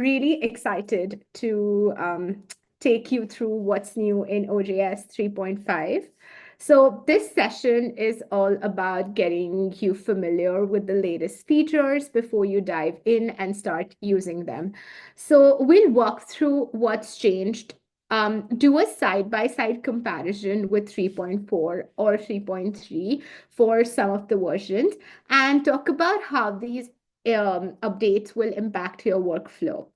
really excited to take you through what's new in OJS 3.5. So this session is all about getting you familiar with the latest features before you dive in and start using them. So we'll walk through what's changed, do a side-by-side comparison with 3.4 or 3.3 for some of the versions, and talk about how these updates will impact your workflow.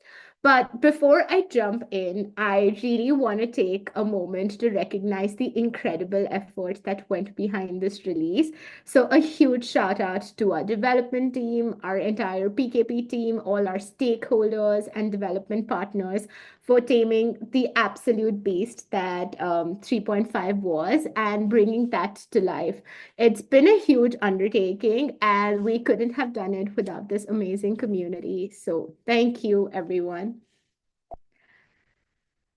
But before I jump in, I really want to take a moment to recognize the incredible effort that went behind this release. So, a huge shout out to our development team, our entire PKP team, all our stakeholders and development partners for taming the absolute beast that 3.5 was and bringing that to life. It's been a huge undertaking, and we couldn't have done it without this amazing community. So thank you, everyone.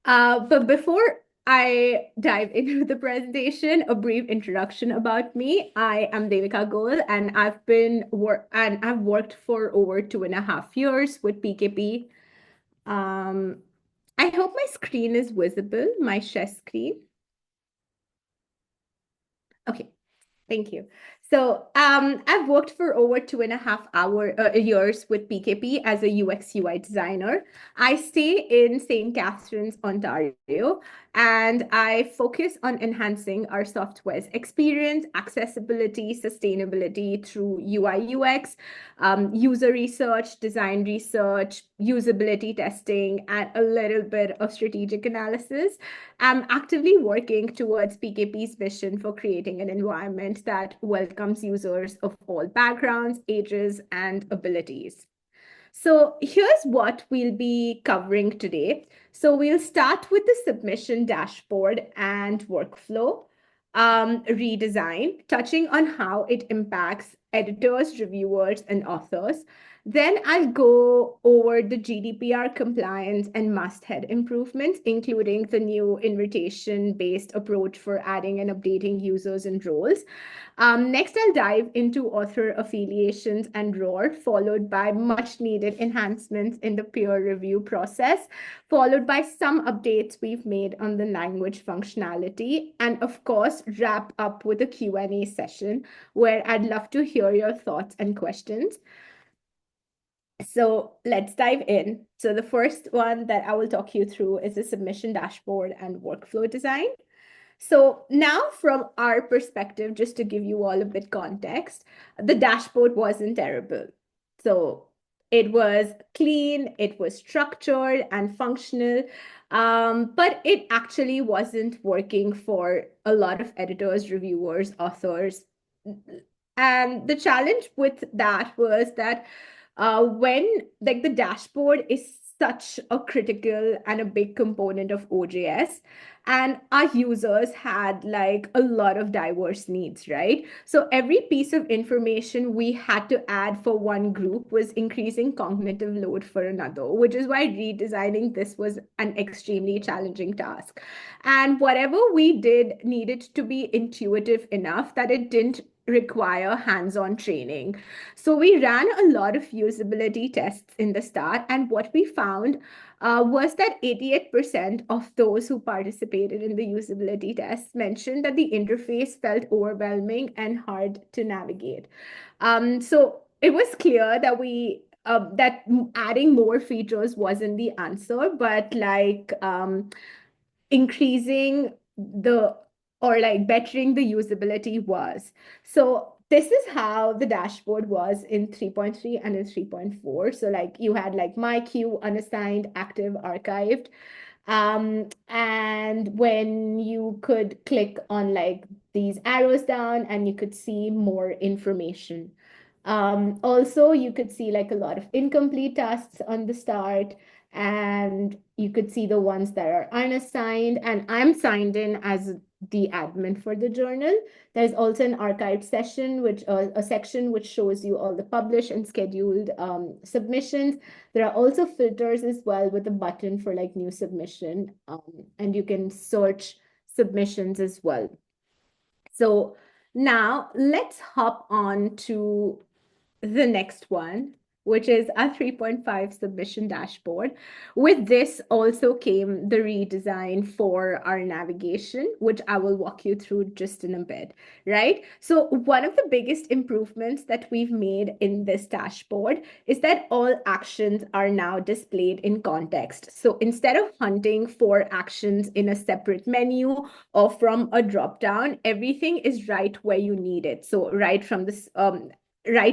But before I dive into the presentation, a brief introduction about me. I am Devika Goel, and I've worked for over 2.5 years with PKP. I hope my screen is visible, my share screen. Okay. Thank you. So I've worked for over 2.5 years with PKP as a UX UI designer. I stay in St. Catharines, Ontario, and I focus on enhancing our software's experience, accessibility, sustainability through UI UX, user research, design research, usability testing, and a little bit of strategic analysis. I'm actively working towards PKP's vision for creating an environment that welcomes users of all backgrounds, ages, and abilities. So here's what we'll be covering today. So we'll start with the submission dashboard and workflow, redesign, touching on how it impacts editors, reviewers, and authors. Then I'll go over the GDPR compliance and masthead improvements, including the new invitation-based approach for adding and updating users and roles. Next, I'll dive into author affiliations and ROR, followed by much needed enhancements in the peer review process, followed by some updates we've made on the language functionality, and of course, wrap up with a Q&A session where I'd love to hear your thoughts and questions. So let's dive in. So the first one that I will talk you through is the submission dashboard and workflow design. So now from our perspective, just to give you all a bit context, the dashboard wasn't terrible. So it was clean, it was structured and functional, but it actually wasn't working for a lot of editors, reviewers, authors. And the challenge with that was that when like the dashboard is such a critical and a big component of OJS, and our users had like a lot of diverse needs, right? So every piece of information we had to add for one group was increasing cognitive load for another, which is why redesigning this was an extremely challenging task. And whatever we did needed to be intuitive enough that it didn't require hands-on training. So we ran a lot of usability tests in the start, and what we found was that 88% of those who participated in the usability tests mentioned that the interface felt overwhelming and hard to navigate. So it was clear that that adding more features wasn't the answer, but like increasing the or like bettering the usability was. So this is how the dashboard was in 3.3 and in 3.4. So like you had like my queue, unassigned, active, archived. And when you could click on like these arrows down and you could see more information. Also, you could see like a lot of incomplete tasks on the start, and you could see the ones that are unassigned. And I'm signed in as the admin for the journal. There's also an archived session, which a section which shows you all the published and scheduled submissions. There are also filters as well with a button for like new submission, and you can search submissions as well. So now let's hop on to the next one. which is a 3.5 submission dashboard. With this also came the redesign for our navigation, which I will walk you through just in a bit, right? So one of the biggest improvements that we've made in this dashboard is that all actions are now displayed in context. So instead of hunting for actions in a separate menu or from a drop down, everything is right where you need it. So right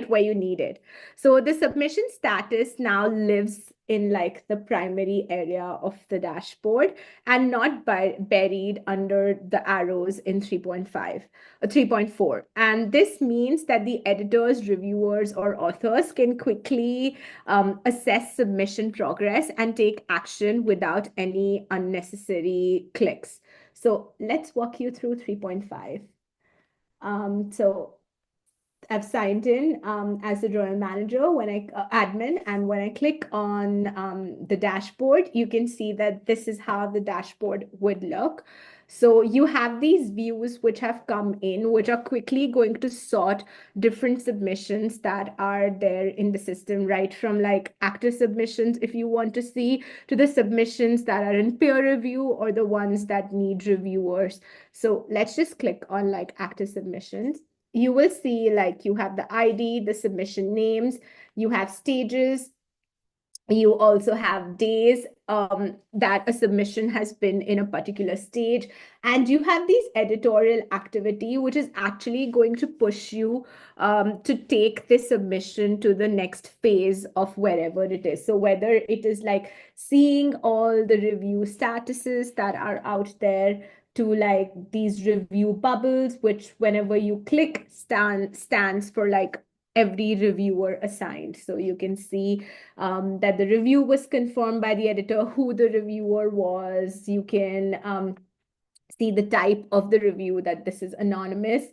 where you need it. So the submission status now lives in like the primary area of the dashboard and not buried under the arrows in 3.5 or 3.4. And this means that the editors, reviewers, or authors can quickly assess submission progress and take action without any unnecessary clicks. So let's walk you through 3.5. So I've signed in as the journal manager when I admin, and when I click on the dashboard, you can see that this is how the dashboard would look. So you have these views which have come in, which are quickly going to sort different submissions that are there in the system, right from like active submissions, if you want to see, to the submissions that are in peer review or the ones that need reviewers. So let's just click on like active submissions. You will see like you have the ID, the submission names, you have stages, you also have days that a submission has been in a particular stage, and you have these editorial activity, which is actually going to push you to take this submission to the next phase of wherever it is. So whether it is like seeing all the review statuses that are out there, to like these review bubbles, which whenever you click stands for like every reviewer assigned. So you can see that the review was confirmed by the editor, who the reviewer was. You can see the type of the review, that this is anonymous.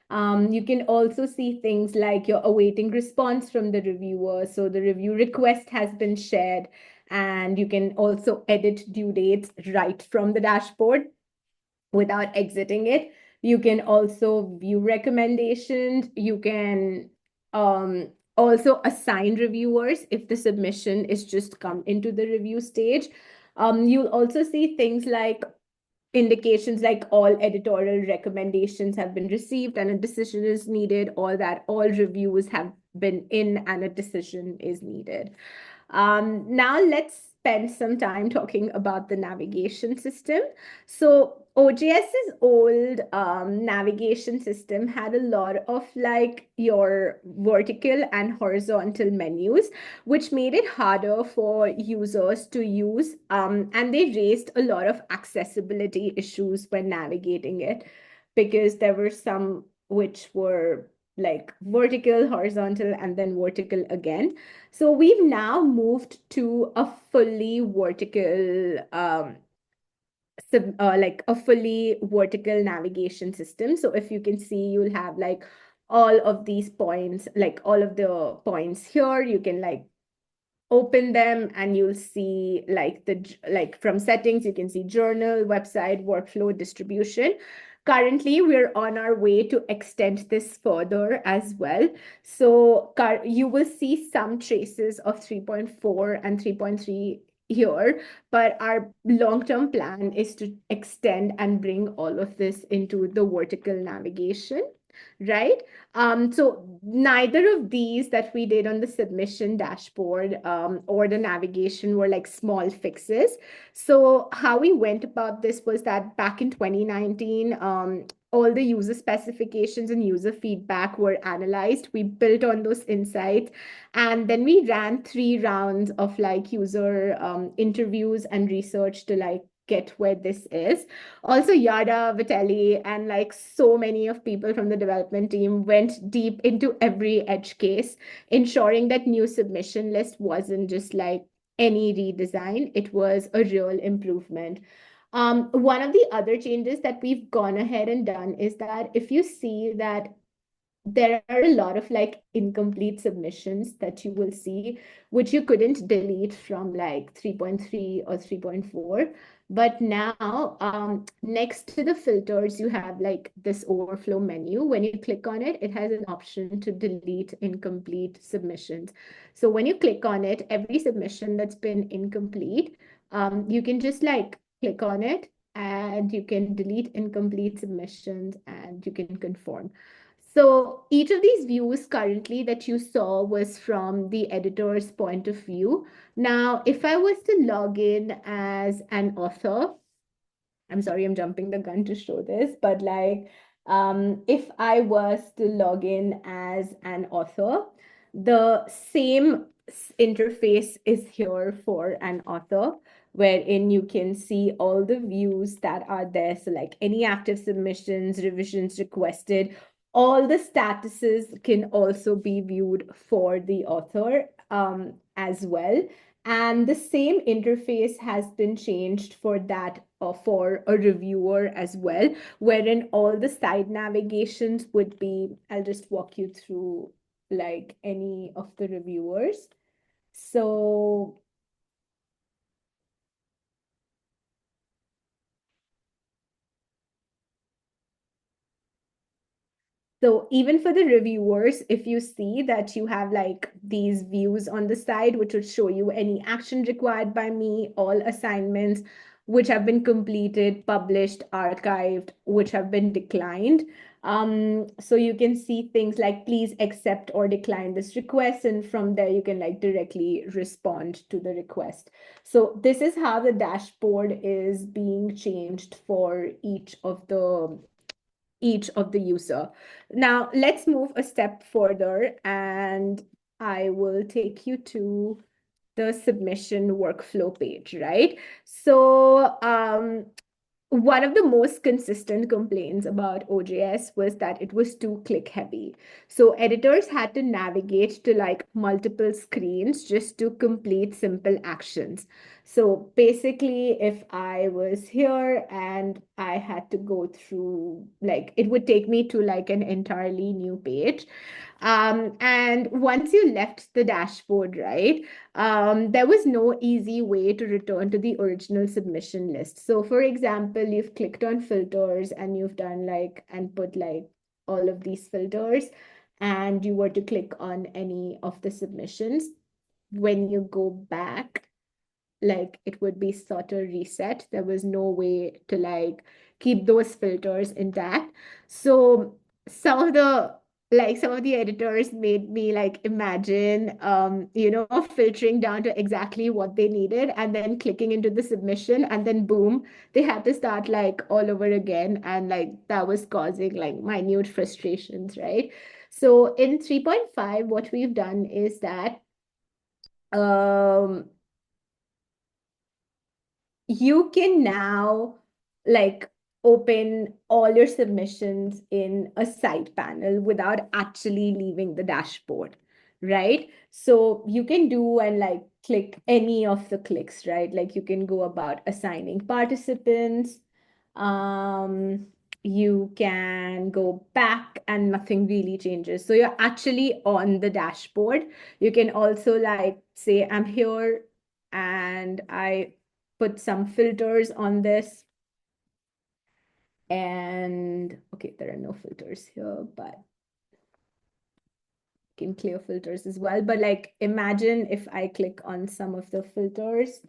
You can also see things like you're awaiting response from the reviewer. So the review request has been shared, and you can also edit due dates right from the dashboard without exiting it. You can also view recommendations. You can also assign reviewers if the submission is just come into the review stage. You'll also see things like indications like all editorial recommendations have been received and a decision is needed, or that all reviews have been in and a decision is needed. Now let's spend some time talking about the navigation system. So OJS's old navigation system had a lot of like your vertical and horizontal menus, which made it harder for users to use, and they raised a lot of accessibility issues when navigating it, because there were some which were like vertical, horizontal, and then vertical again. So we've now moved to a fully vertical like a fully vertical navigation system. So if you can see, you'll have like all of these points, like all of the points here, you can like open them and you'll see like from settings, you can see journal, website, workflow, distribution. Currently, we're on our way to extend this further as well. So you will see some traces of 3.4 and 3.3 here, but our long-term plan is to extend and bring all of this into the vertical navigation, right? So neither of these that we did on the submission dashboard or the navigation were like small fixes. So how we went about this was that back in 2019, all the user specifications and user feedback were analyzed. We built on those insights, and then we ran 3 rounds of like user interviews and research to like get where this is. Also, Yada, Vitelli, and like so many of people from the development team went deep into every edge case, ensuring that new submission list wasn't just like any redesign, it was a real improvement. One of the other changes that we've gone ahead and done is that if you see that there are a lot of like incomplete submissions that you will see, which you couldn't delete from like 3.3 or 3.4. But now, next to the filters, you have like this overflow menu. When you click on it, it has an option to delete incomplete submissions. So when you click on it, every submission that's been incomplete, you can just like click on it and you can delete incomplete submissions and you can conform. So each of these views currently that you saw was from the editor's point of view. Now, if I was to log in as an author, I'm sorry, I'm jumping the gun to show this, but like if I was to log in as an author, the same interface is here for an author, wherein you can see all the views that are there. So like any active submissions, revisions requested, all the statuses can also be viewed for the author as well. And the same interface has been changed for that for a reviewer as well, wherein all the side navigations would be, I'll just walk you through like any of the reviewers. So So even for the reviewers, if you see that you have like these views on the side, which would show you any action required by me, all assignments which have been completed, published, archived, which have been declined. So you can see things like please accept or decline this request, and from there you can like directly respond to the request. So this is how the dashboard is being changed for each of the user. Now let's move a step further and I will take you to the submission workflow page, right? So one of the most consistent complaints about OJS was that it was too click heavy. So editors had to navigate to like multiple screens just to complete simple actions. So basically, if I was here and I had to go through, like, it would take me to like an entirely new page. And once you left the dashboard, right, there was no easy way to return to the original submission list. So for example, you've clicked on filters and you've done like, and put like all of these filters, and you were to click on any of the submissions. When you go back, like it would be sort of reset. There was no way to like keep those filters intact. So some of the editors made me like imagine filtering down to exactly what they needed and then clicking into the submission, and then boom, they had to start like all over again, and like that was causing like minute frustrations, right? So in 3.5, what we've done is that um you can now like open all your submissions in a side panel without actually leaving the dashboard, right? So you can do and like click any of the clicks, right? Like you can go about assigning participants. Um, you can go back and nothing really changes. So you're actually on the dashboard. You can also like say, I'm here and I put some filters on this. And okay, there are no filters here, but you can clear filters as well. But like imagine if I click on some of the filters.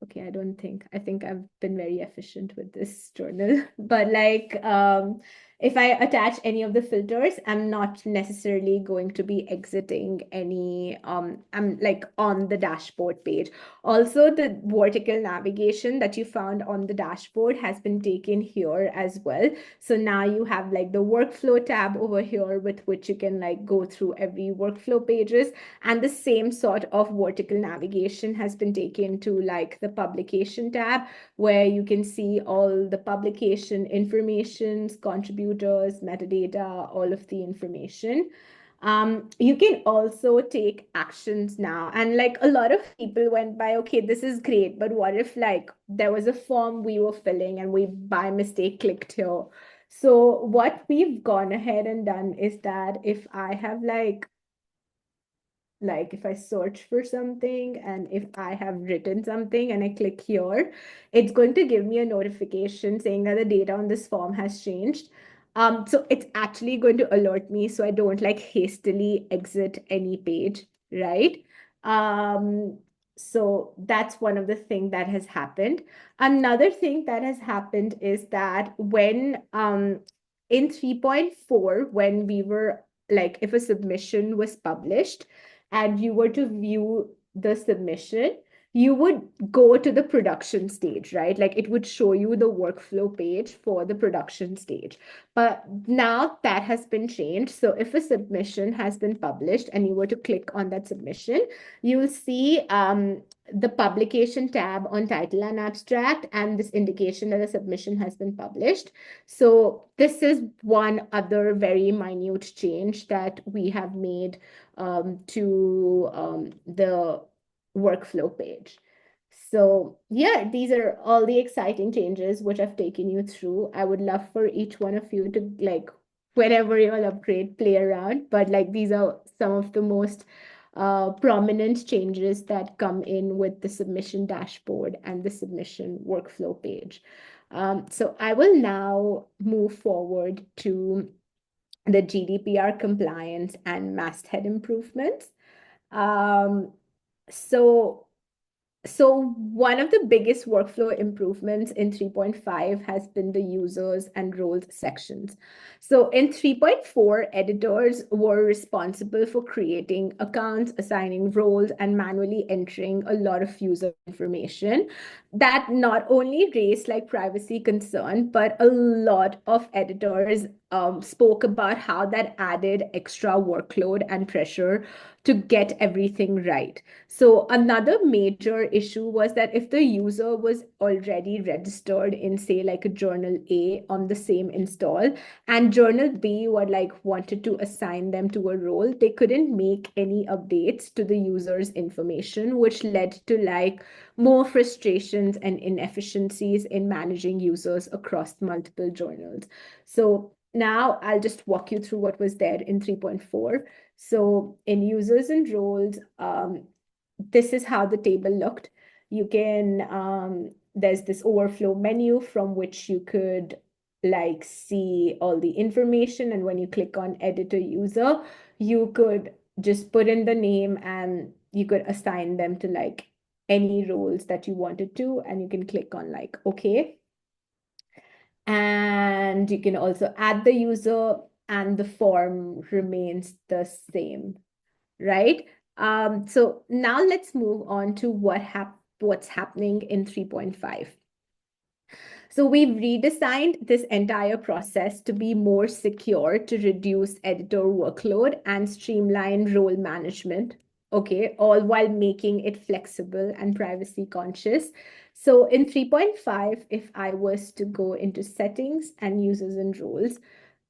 Okay, I think I've been very efficient with this journal, but like if I attach any of the filters, I'm not necessarily going to be exiting any, I'm like on the dashboard page. Also, the vertical navigation that you found on the dashboard has been taken here as well. So now you have like the workflow tab over here with which you can like go through every workflow pages, and the same sort of vertical navigation has been taken to like the publication tab, where you can see all the publication informations, contributors, metadata, all of the information. You can also take actions now. And like a lot of people went by, okay, this is great, but what if like there was a form we were filling and we by mistake clicked here? So what we've gone ahead and done is that if I have like if I search for something and if I have written something and I click here, it's going to give me a notification saying that the data on this form has changed. So it's actually going to alert me so I don't like hastily exit any page, right? Um, so that's one of the things that has happened. Another thing that has happened is that when in 3.4, when we were like if a submission was published, and you were to view the submission, you would go to the production stage, right? Like it would show you the workflow page for the production stage. But now that has been changed. So if a submission has been published and you were to click on that submission, you will see the publication tab on title and abstract and this indication that a submission has been published. So this is one other very minute change that we have made to the workflow page. So yeah, these are all the exciting changes which I've taken you through. I would love for each one of you to like, whenever you'll upgrade, play around. But like these are some of the most prominent changes that come in with the submission dashboard and the submission workflow page. So I will now move forward to the GDPR compliance and masthead improvements. Um, so so one of the biggest workflow improvements in 3.5 has been the users and roles sections. So in 3.4, editors were responsible for creating accounts, assigning roles, and manually entering a lot of user information that not only raised like privacy concern, but a lot of editors spoke about how that added extra workload and pressure to get everything right. So another major issue was that if the user was already registered in, say, like a journal A on the same install, and journal B were like wanted to assign them to a role, they couldn't make any updates to the user's information, which led to like more frustrations and inefficiencies in managing users across multiple journals. So now I'll just walk you through what was there in 3.4. So in users and roles, this is how the table looked. You can, there's this overflow menu from which you could like see all the information. And when you click on editor user, you could just put in the name and you could assign them to like any roles that you wanted to, and you can click on like, okay. And you can also add the user and the form remains the same, right? So now let's move on to what's happening in 3.5. So we've redesigned this entire process to be more secure, to reduce editor workload and streamline role management. Okay, all while making it flexible and privacy conscious. So in 3.5, if I was to go into settings and users and roles,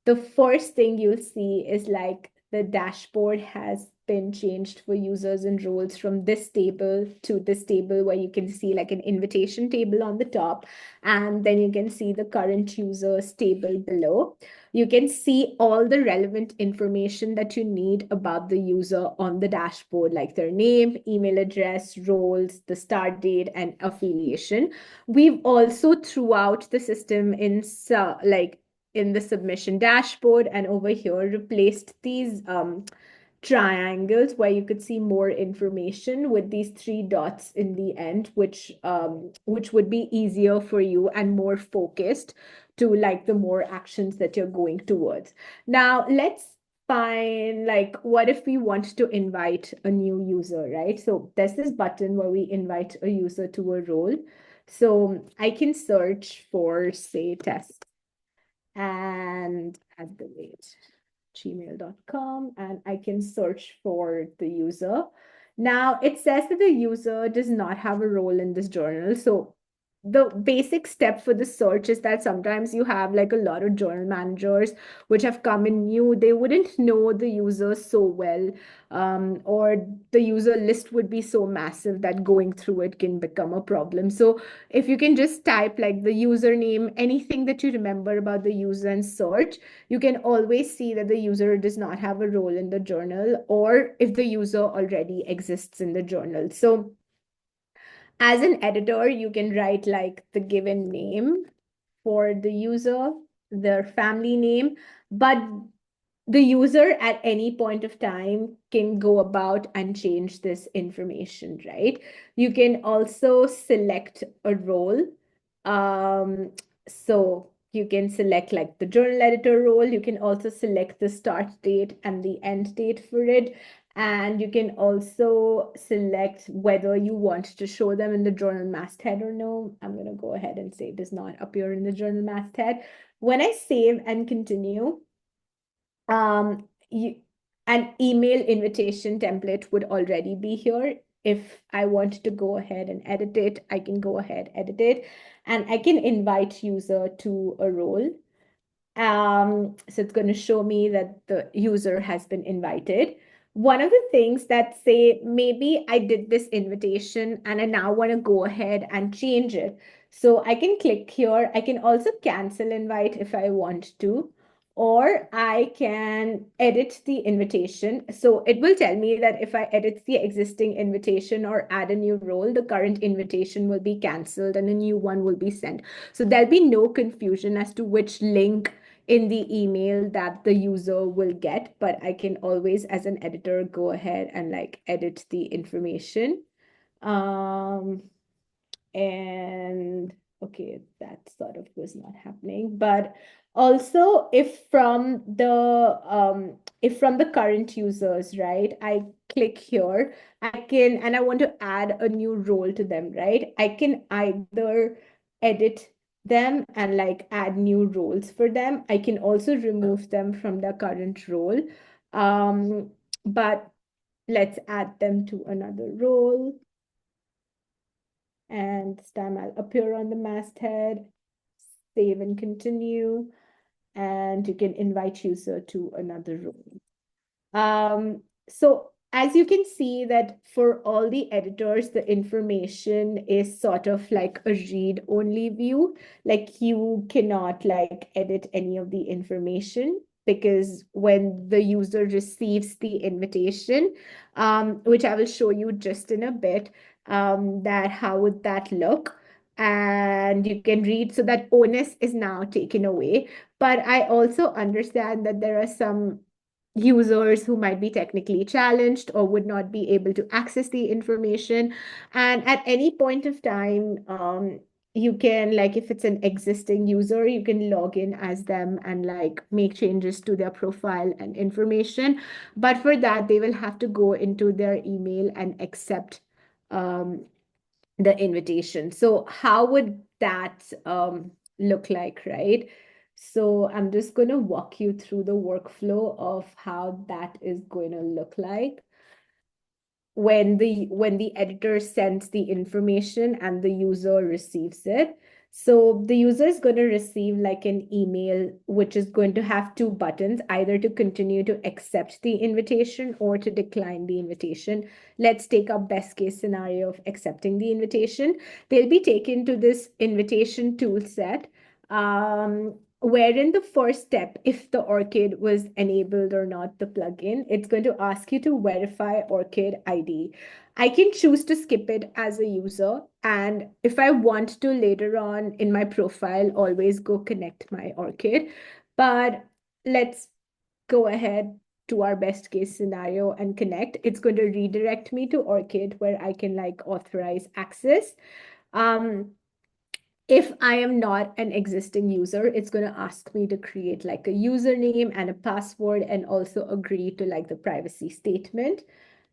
the first thing you'll see is like the dashboard has been changed for users and roles from this table to this table, where you can see like an invitation table on the top, and then you can see the current users table below. You can see all the relevant information that you need about the user on the dashboard, like their name, email address, roles, the start date, and affiliation. We've also throughout the system in the submission dashboard and over here replaced these triangles where you could see more information with these three dots in the end, which would be easier for you and more focused to like the more actions that you're going towards. Now let's find like, what if we want to invite a new user, right? So there's this button where we invite a user to a role. So I can search for, say, test and at the rate gmail.com, and I can search for the user. Now it says that the user does not have a role in this journal. So the basic step for the search is that sometimes you have like a lot of journal managers which have come in new. They wouldn't know the users so well, or the user list would be so massive that going through it can become a problem. So if you can just type like the username, anything that you remember about the user and search, you can always see that the user does not have a role in the journal, or if the user already exists in the journal. So as an editor, you can write like the given name for the user, their family name, but the user at any point of time can go about and change this information, right? You can also select a role. So you can select like the journal editor role. You can also select the start date and the end date for it. And you can also select whether you want to show them in the journal masthead or no. I'm going to go ahead and say it does not appear in the journal masthead. When I save and continue, you, an email invitation template would already be here. If I want to go ahead and edit it, I can go ahead, edit it, and I can invite user to a role. So it's going to show me that the user has been invited. One of the things that say maybe I did this invitation and I now want to go ahead and change it. So I can click here. I can also cancel invite if I want to, or I can edit the invitation. So it will tell me that if I edit the existing invitation or add a new role, the current invitation will be canceled and a new one will be sent. So there'll be no confusion as to which link in the email that the user will get, but I can always, as an editor, go ahead and like edit the information. Um, and okay, that sort of was not happening. But also if from the current users, right, I click here, I can, and I want to add a new role to them, right? I can either edit them and like add new roles for them. I can also remove them from the current role. But let's add them to another role. And this time I'll appear on the masthead, save and continue, and you can invite user to another room. So as you can see that for all the editors, the information is sort of like a read-only view. Like you cannot like edit any of the information because when the user receives the invitation, which I will show you just in a bit, that how would that look? And you can read, so that onus is now taken away. But I also understand that there are some users who might be technically challenged or would not be able to access the information. And at any point of time, you can, like, if it's an existing user, you can log in as them and like make changes to their profile and information. But for that, they will have to go into their email and accept the invitation. So how would that look like, right? So I'm just going to walk you through the workflow of how that is going to look like when the editor sends the information and the user receives it. So the user is going to receive like an email, which is going to have two buttons, either to continue to accept the invitation or to decline the invitation. Let's take our best case scenario of accepting the invitation. They'll be taken to this invitation tool set, wherein the first step, if the ORCID was enabled or not, the plugin, it's going to ask you to verify ORCID ID. I can choose to skip it as a user. And if I want to later on in my profile, always go connect my ORCID. But let's go ahead to our best case scenario and connect. It's going to redirect me to ORCID where I can like authorize access. If I am not an existing user, it's going to ask me to create like a username and a password and also agree to like the privacy statement.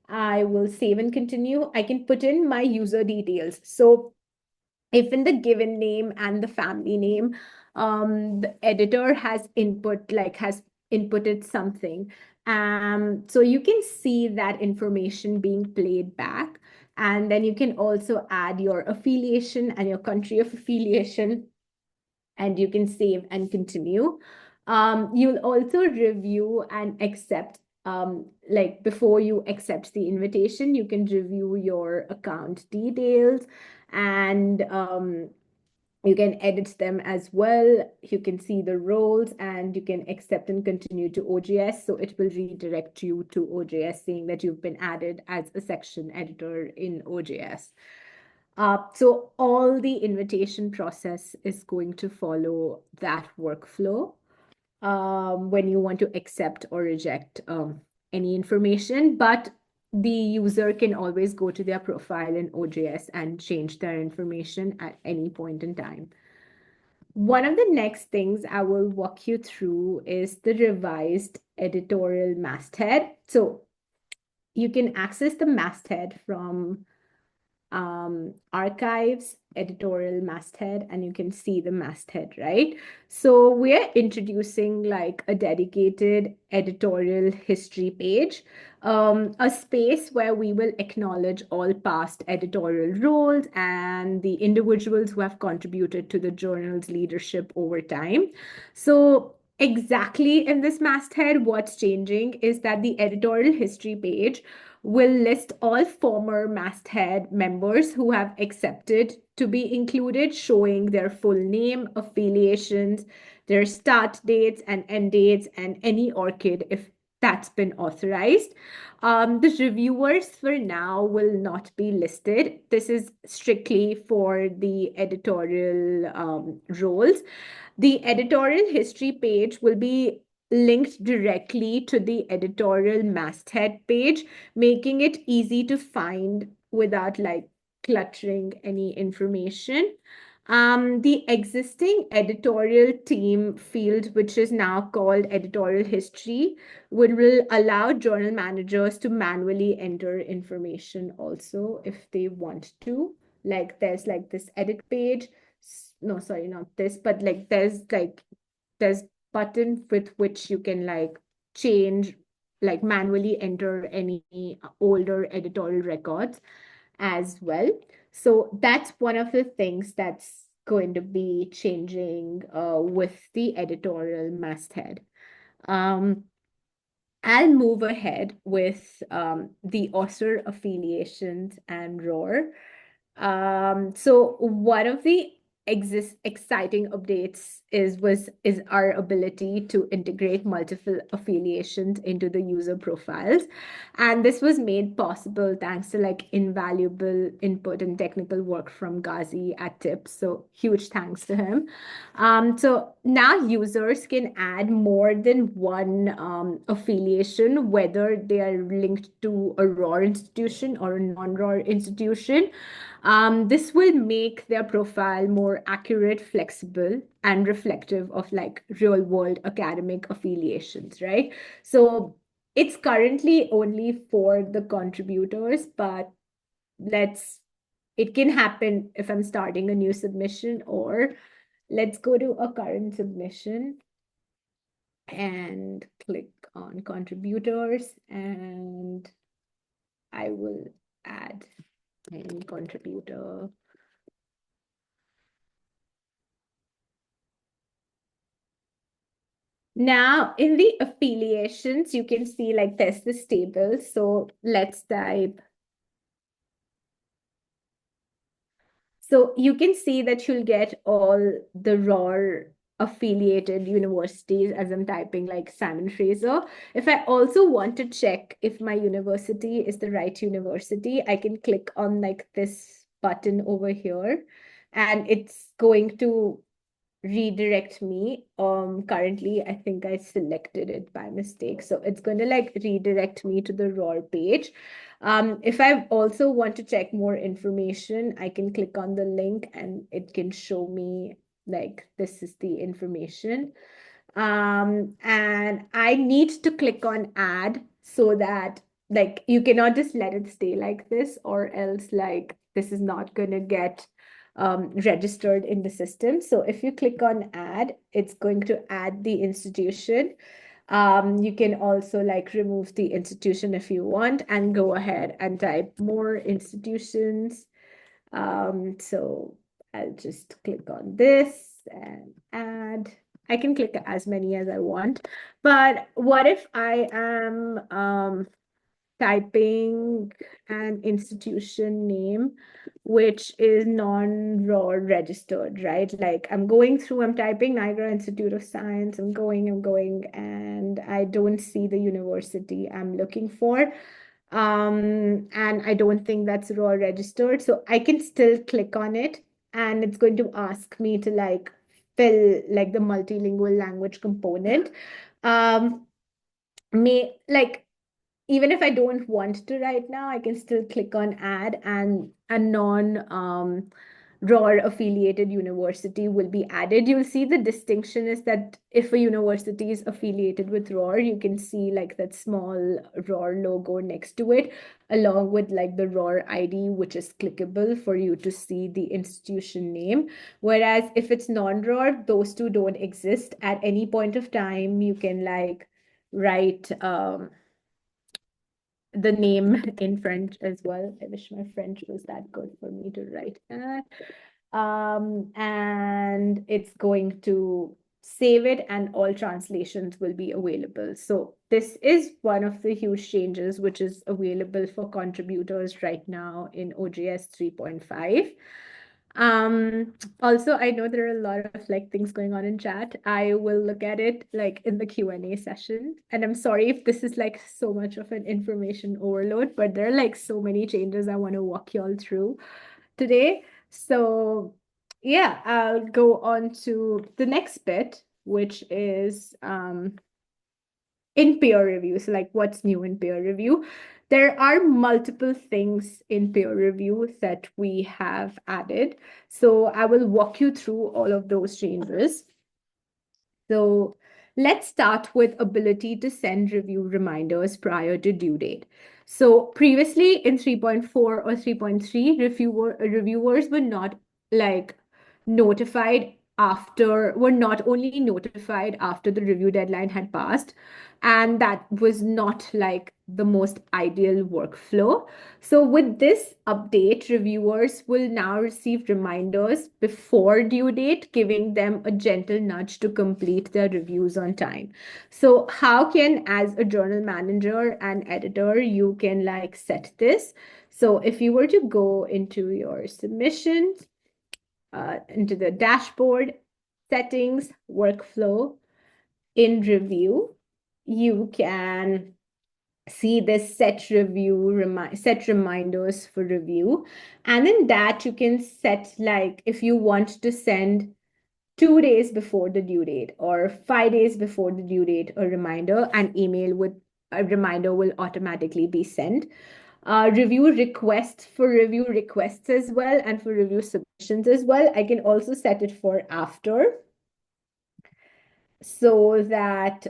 I will save and continue. I can put in my user details. So if in the given name and the family name, the editor has inputted something. So you can see that information being played back. And then you can also add your affiliation and your country of affiliation, and you can save and continue. You'll also review and accept, like before you accept the invitation, you can review your account details, and you can edit them as well. You can see the roles, and you can accept and continue to OJS. So it will redirect you to OJS saying that you've been added as a section editor in OJS. So all the invitation process is going to follow that workflow when you want to accept or reject any information, but the user can always go to their profile in OJS and change their information at any point in time. One of the next things I will walk you through is the revised editorial masthead. So you can access the masthead from archives, editorial masthead, and you can see the masthead, right? So we're introducing like a dedicated editorial history page, a space where we will acknowledge all past editorial roles and the individuals who have contributed to the journal's leadership over time. So exactly in this masthead, what's changing is that the editorial history page will list all former masthead members who have accepted to be included, showing their full name, affiliations, their start dates and end dates, and any ORCID if that's been authorized. The reviewers for now will not be listed. This is strictly for the editorial roles. The editorial history page will be linked directly to the editorial masthead page, making it easy to find without like cluttering any information. The existing editorial team field, which is now called editorial history, will allow journal managers to manually enter information also if they want to. Like there's like this edit page. No, sorry, not this, but like there's button with which you can like change, like manually enter any older editorial records as well. So that's one of the things that's going to be changing with the editorial masthead. I'll move ahead with the author affiliations and ROR. So one of the exciting updates is our ability to integrate multiple affiliations into the user profiles, and this was made possible thanks to like invaluable input and technical work from Ghazi at Tips. So huge thanks to him. So now users can add more than one affiliation, whether they are linked to a ROR institution or a non-ROR institution. This will make their profile more accurate, flexible, and reflective of like real world academic affiliations, right? So it's currently only for the contributors, but it can happen if I'm starting a new submission, or let's go to a current submission and click on contributors, and I will add any contributor. Now, in the affiliations, you can see like there's this table. So let's type. So you can see that you'll get all the ROR affiliated universities as I'm typing like Simon Fraser. If I also want to check if my university is the right university, I can click on like this button over here, and it's going to redirect me. Currently I think I selected it by mistake, so it's going to like redirect me to the ROR page. If I also want to check more information, I can click on the link and it can show me like this is the information. And I need to click on add so that like you cannot just let it stay like this, or else like this is not going to get registered in the system. So if you click on add, it's going to add the institution. You can also like remove the institution if you want and go ahead and type more institutions. So I'll just click on this and add. I can click as many as I want, but what if I am typing an institution name which is non-ROR registered, right? Like I'm going through, I'm typing Niagara Institute of Science, I'm going, and I don't see the university I'm looking for. And I don't think that's ROR registered. So I can still click on it and it's going to ask me to like fill like the multilingual language component. Um, may like even if I don't want to right now, I can still click on add and a non ROR affiliated university will be added. You'll see the distinction is that if a university is affiliated with ROR, you can see like that small ROR logo next to it, along with like the ROR ID, which is clickable for you to see the institution name. Whereas if it's non-ROR, those two don't exist. At any point of time, you can like write the name in French as well. I wish my French was that good for me to write that. And it's going to save it and all translations will be available. So this is one of the huge changes which is available for contributors right now in OJS 3.5. Also, I know there are a lot of like things going on in chat. I will look at it like in the Q&A session. And I'm sorry if this is like so much of an information overload, but there are like so many changes I want to walk you all through today. So yeah, I'll go on to the next bit, which is in peer review. So like what's new in peer review? There are multiple things in peer review that we have added. So I will walk you through all of those changes. So let's start with ability to send review reminders prior to due date. So previously in 3.4 or 3.3, reviewers were not like notified were not only notified after the review deadline had passed, and that was not like the most ideal workflow. So with this update, reviewers will now receive reminders before due date, giving them a gentle nudge to complete their reviews on time. So how can, as a journal manager and editor, you can like set this? So if you were to go into your submissions, into the dashboard, settings, workflow, in review, you can see this set reminders for review, and in that you can set like if you want to send 2 days before the due date or 5 days before the due date a reminder, an email with a reminder will automatically be sent. Review requests for review requests as well, and for review submissions as well. I can also set it for after, so that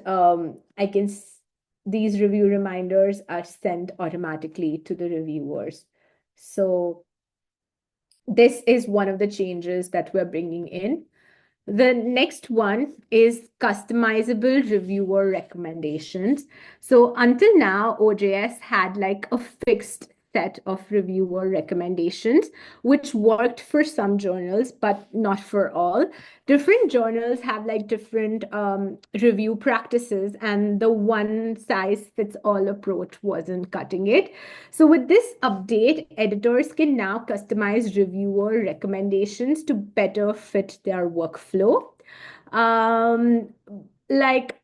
these review reminders are sent automatically to the reviewers. So this is one of the changes that we're bringing in. The next one is customizable reviewer recommendations. So until now, OJS had like a fixed set of reviewer recommendations, which worked for some journals, but not for all. Different journals have like different review practices, and the one size fits all approach wasn't cutting it. So with this update, editors can now customize reviewer recommendations to better fit their workflow. Um, like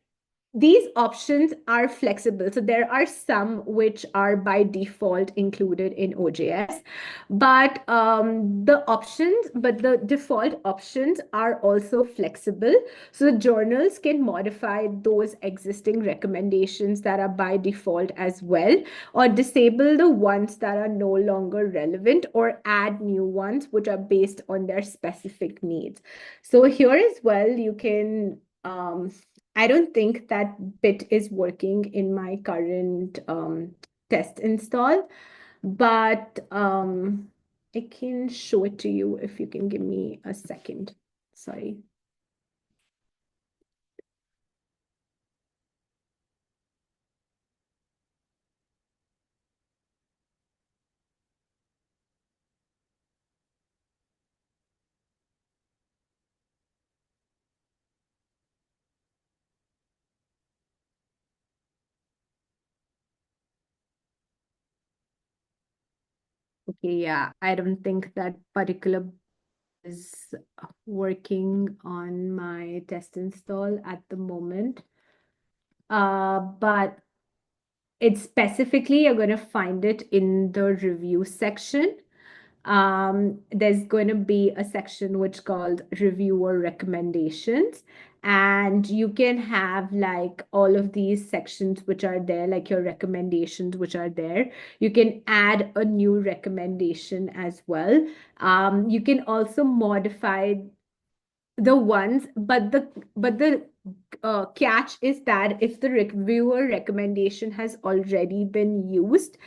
these options are flexible. So there are some which are by default included in OJS, but the default options are also flexible. So the journals can modify those existing recommendations that are by default as well, or disable the ones that are no longer relevant, or add new ones which are based on their specific needs. So here as well, you can I don't think that bit is working in my current test install, but I can show it to you if you can give me a second. Sorry. Okay, yeah, I don't think that particular is working on my test install at the moment. But it's specifically, you're going to find it in the review section. There's going to be a section which called reviewer recommendations, and you can have like all of these sections which are there, like your recommendations which are there. You can add a new recommendation as well. You can also modify the ones, but the catch is that if the reviewer recommendation has already been used,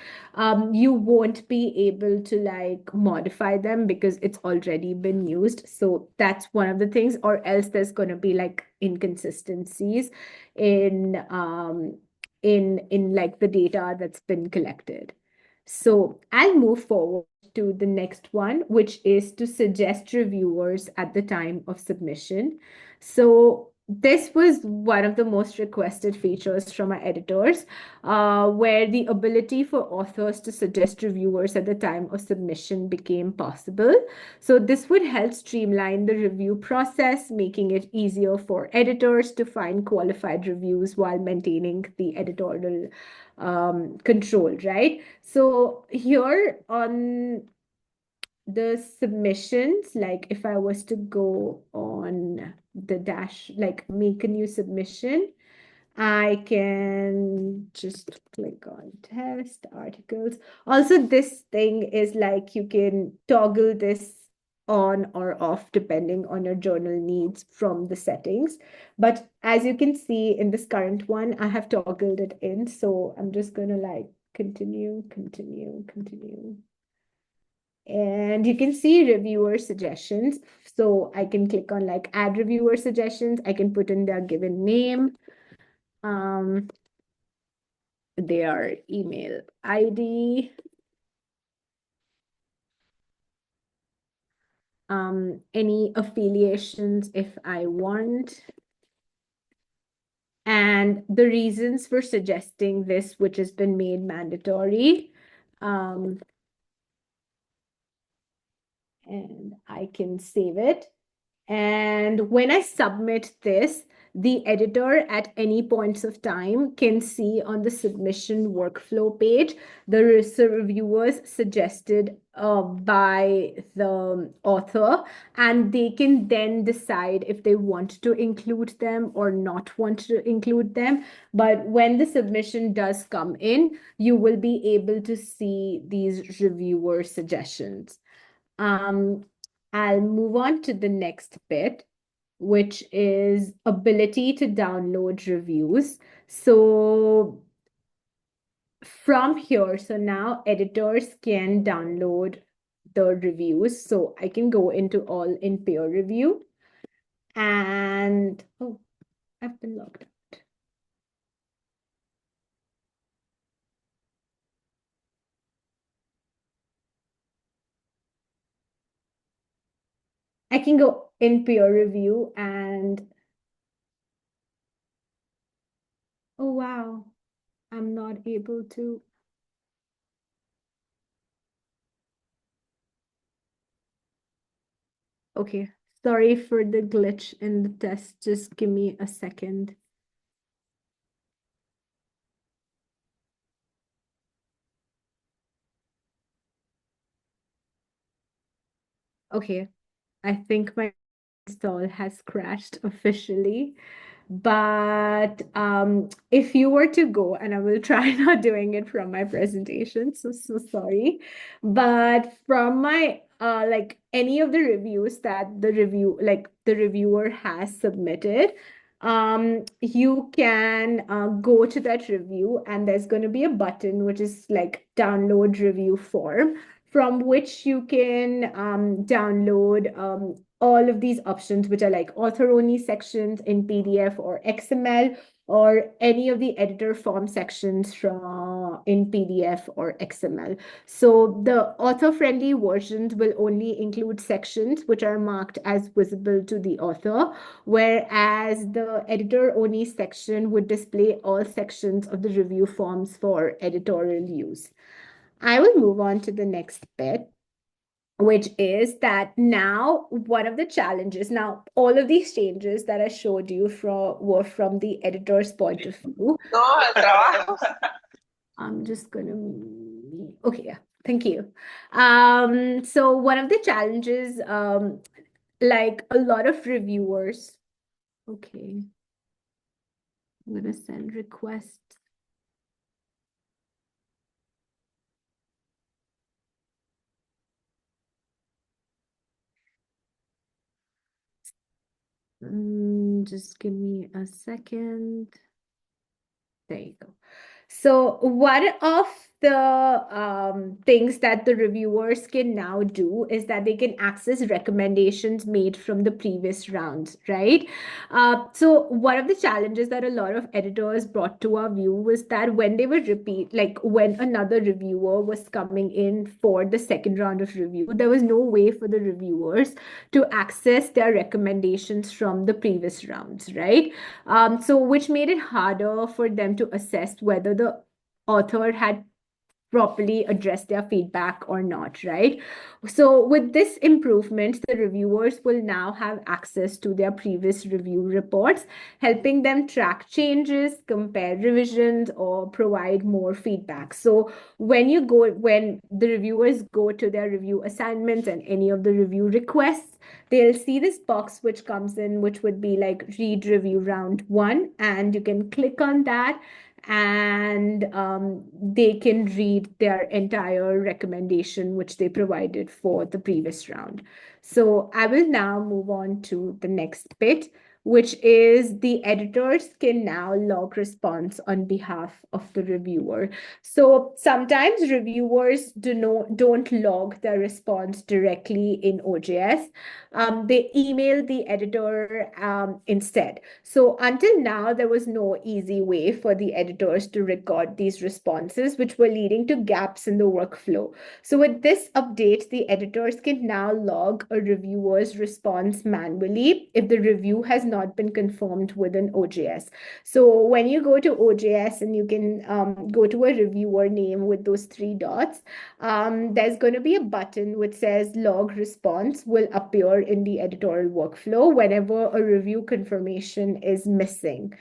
you won't be able to like modify them because it's already been used. So that's one of the things, or else there's going to be like inconsistencies in in like the data that's been collected. So I'll move forward to the next one, which is to suggest reviewers at the time of submission. So this was one of the most requested features from our editors, where the ability for authors to suggest reviewers at the time of submission became possible. So this would help streamline the review process, making it easier for editors to find qualified reviews while maintaining the editorial control, right? So here on the submissions, like if I was to go on the dash, like make a new submission, I can just click on test articles. Also, this thing is like you can toggle this on or off depending on your journal needs from the settings. But as you can see in this current one, I have toggled it in. So I'm just going to like continue, continue, continue. And you can see reviewer suggestions. So I can click on like add reviewer suggestions. I can put in their given name, their email ID, any affiliations if I want, and the reasons for suggesting this, which has been made mandatory. And I can save it. And when I submit this, the editor at any points of time can see on the submission workflow page the reviewers suggested by the author, and they can then decide if they want to include them or not want to include them. But when the submission does come in, you will be able to see these reviewer suggestions. Um, I'll move on to the next bit, which is ability to download reviews. So from here, so now editors can download the reviews. So I can go into all in peer review and, oh, I've been logged out. I can go in peer review and, oh, wow, I'm not able to. Okay, sorry for the glitch in the test. Just give me a second. Okay, I think my install has crashed officially. But if you were to go, and I will try not doing it from my presentation, so sorry. But from my like any of the reviews that the reviewer has submitted, you can go to that review, and there's going to be a button which is like download review form, from which you can download all of these options, which are like author-only sections in PDF or XML, or any of the editor form sections from in PDF or XML. So the author-friendly versions will only include sections which are marked as visible to the author, whereas the editor-only section would display all sections of the review forms for editorial use. I will move on to the next bit, which is that now one of the challenges, now all of these changes that I showed you were from the editor's point of view. No, el trabajo. I'm just gonna, okay, yeah, thank you. So one of the challenges, like a lot of reviewers, okay, I'm gonna send requests. Just give me a second. There you go. So one of the things that the reviewers can now do is that they can access recommendations made from the previous rounds, right? So one of the challenges that a lot of editors brought to our view was that when they would repeat, like when another reviewer was coming in for the second round of review, there was no way for the reviewers to access their recommendations from the previous rounds, right? So which made it harder for them to assess whether the author had properly address their feedback or not, right? So with this improvement, the reviewers will now have access to their previous review reports, helping them track changes, compare revisions, or provide more feedback. So when the reviewers go to their review assignments and any of the review requests, they'll see this box which comes in, which would be like read review round one, and you can click on that and they can read their entire recommendation, which they provided for the previous round. So I will now move on to the next bit, which is the editors can now log response on behalf of the reviewer. So sometimes reviewers don't log their response directly in OJS. They email the editor instead. So until now, there was no easy way for the editors to record these responses, which were leading to gaps in the workflow. So with this update, the editors can now log a reviewer's response manually if the review has not been confirmed within OJS. So when you go to OJS and you can go to a reviewer name with those three dots, there's going to be a button which says log response will appear in the editorial workflow whenever a review confirmation is missing.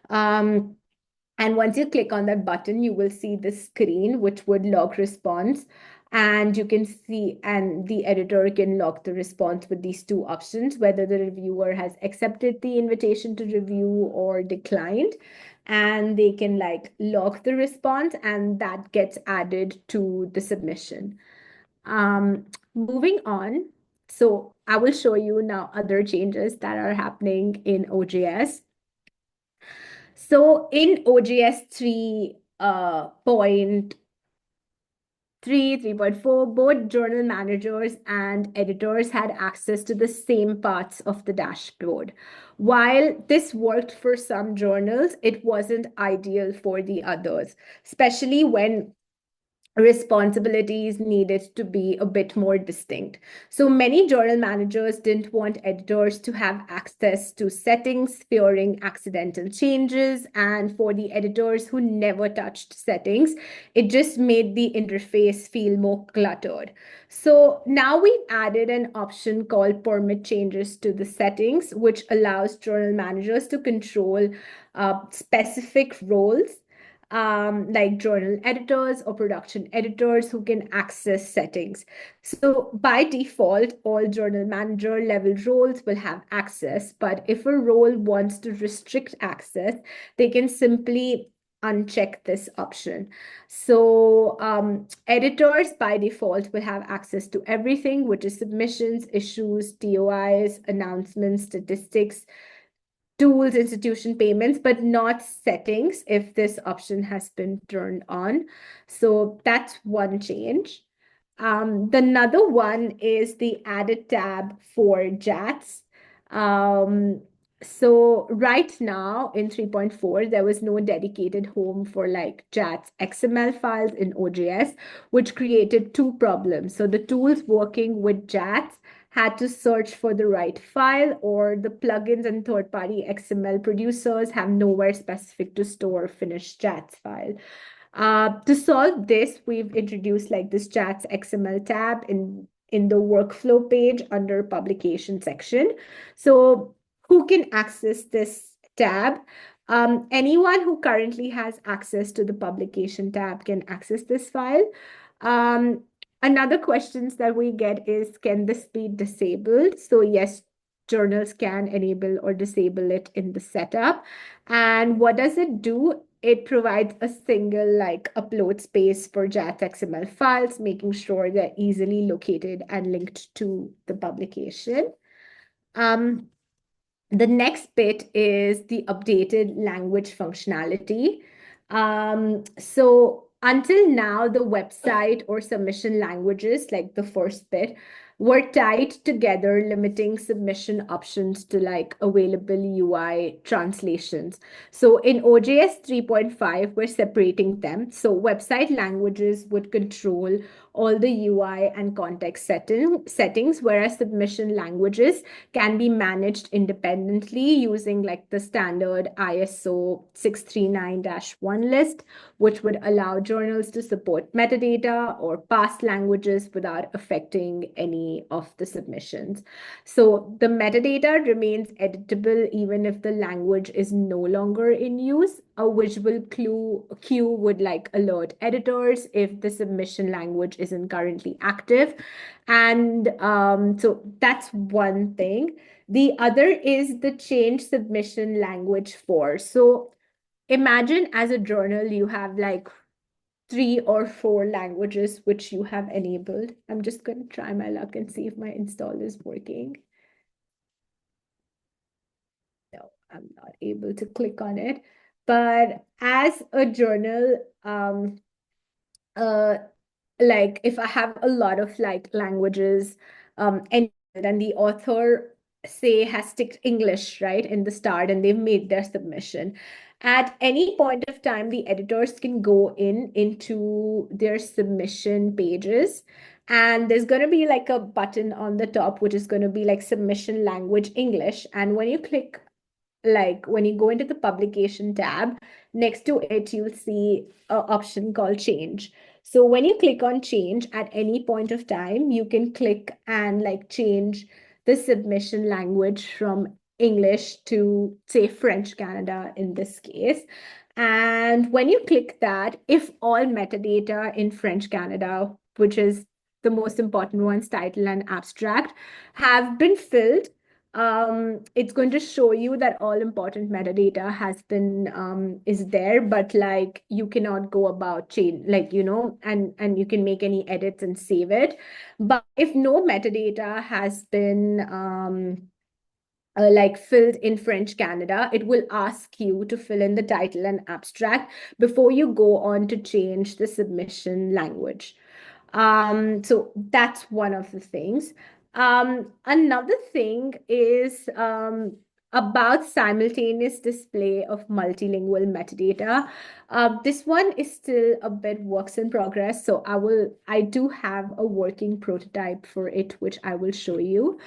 And once you click on that button, you will see this screen which would log response. And you can see, and the editor can log the response with these two options, whether the reviewer has accepted the invitation to review or declined. And they can like log the response, and that gets added to the submission. Moving on. So I will show you now other changes that are happening in OJS. So in OJS 3.4, both journal managers and editors had access to the same parts of the dashboard. While this worked for some journals, it wasn't ideal for the others, especially when responsibilities needed to be a bit more distinct. So many journal managers didn't want editors to have access to settings, fearing accidental changes. And for the editors who never touched settings, it just made the interface feel more cluttered. So now we've added an option called permit changes to the settings, which allows journal managers to control specific roles like journal editors or production editors who can access settings. So by default, all journal manager level roles will have access, but if a role wants to restrict access, they can simply uncheck this option. So editors by default will have access to everything, which is submissions, issues, DOIs, announcements, statistics, tools, institution payments, but not settings if this option has been turned on. So that's one change. The another one is the added tab for JATS. So right now in 3.4, there was no dedicated home for like JATS XML files in OJS, which created two problems. So the tools working with JATS had to search for the right file, or the plugins and third-party XML producers have nowhere specific to store finished JATS file. To solve this, we've introduced like this JATS XML tab in the workflow page under publication section. So who can access this tab? Anyone who currently has access to the publication tab can access this file. Another questions that we get is, can this be disabled? So yes, journals can enable or disable it in the setup. And what does it do? It provides a single like upload space for JATS XML files, making sure they're easily located and linked to the publication. The next bit is the updated language functionality. So until now, the website or submission languages, like the first bit, were tied together, limiting submission options to like available UI translations. So in OJS 3.5, we're separating them. So website languages would control all the UI and context settings, whereas submission languages can be managed independently using like the standard ISO 639-1 list, which would allow journals to support metadata or past languages without affecting any of the submissions. So the metadata remains editable even if the language is no longer in use. A visual queue would like alert editors if the submission language isn't currently active. And so that's one thing. The other is the change submission language for. So imagine as a journal, you have like 3 or 4 languages which you have enabled. I'm just going to try my luck and see if my install is working. No, I'm not able to click on it. But as a journal, uh, like if I have a lot of like languages, and then the author say has ticked English right in the start and they've made their submission. At any point of time, the editors can go into their submission pages, and there's going to be like a button on the top which is going to be like submission language English. And when you click, like when you go into the publication tab, next to it, you'll see an option called change. So when you click on change at any point of time, you can click and like change the submission language from English to say French Canada in this case. And when you click that, if all metadata in French Canada, which is the most important ones, title and abstract, have been filled, it's going to show you that all important metadata has been is there, but like you cannot go about change, like and you can make any edits and save it. But if no metadata has been like filled in French Canada, it will ask you to fill in the title and abstract before you go on to change the submission language. So that's one of the things. Another thing is about simultaneous display of multilingual metadata. This one is still a bit works in progress, so I do have a working prototype for it, which I will show you.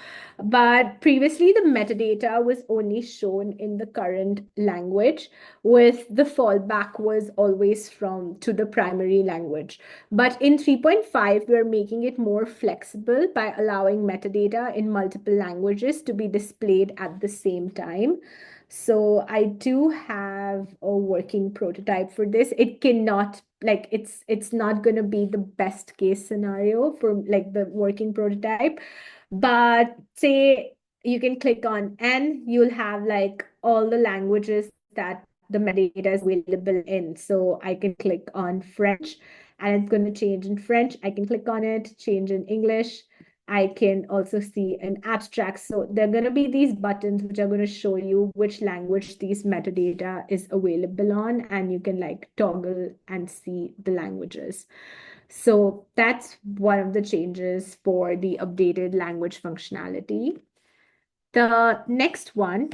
But previously, the metadata was only shown in the current language, with the fallback was always from to the primary language. But in 3.5, we're making it more flexible by allowing metadata in multiple languages to be displayed at the same time. So I do have a working prototype for this. It cannot, like, it's not going to be the best case scenario for like the working prototype. But say you can click on N, you'll have like all the languages that the metadata is available in. So I can click on French and it's going to change in French. I can click on it, change in English. I can also see an abstract. So there are going to be these buttons which are going to show you which language these metadata is available on, and you can like toggle and see the languages. So that's one of the changes for the updated language functionality. The next one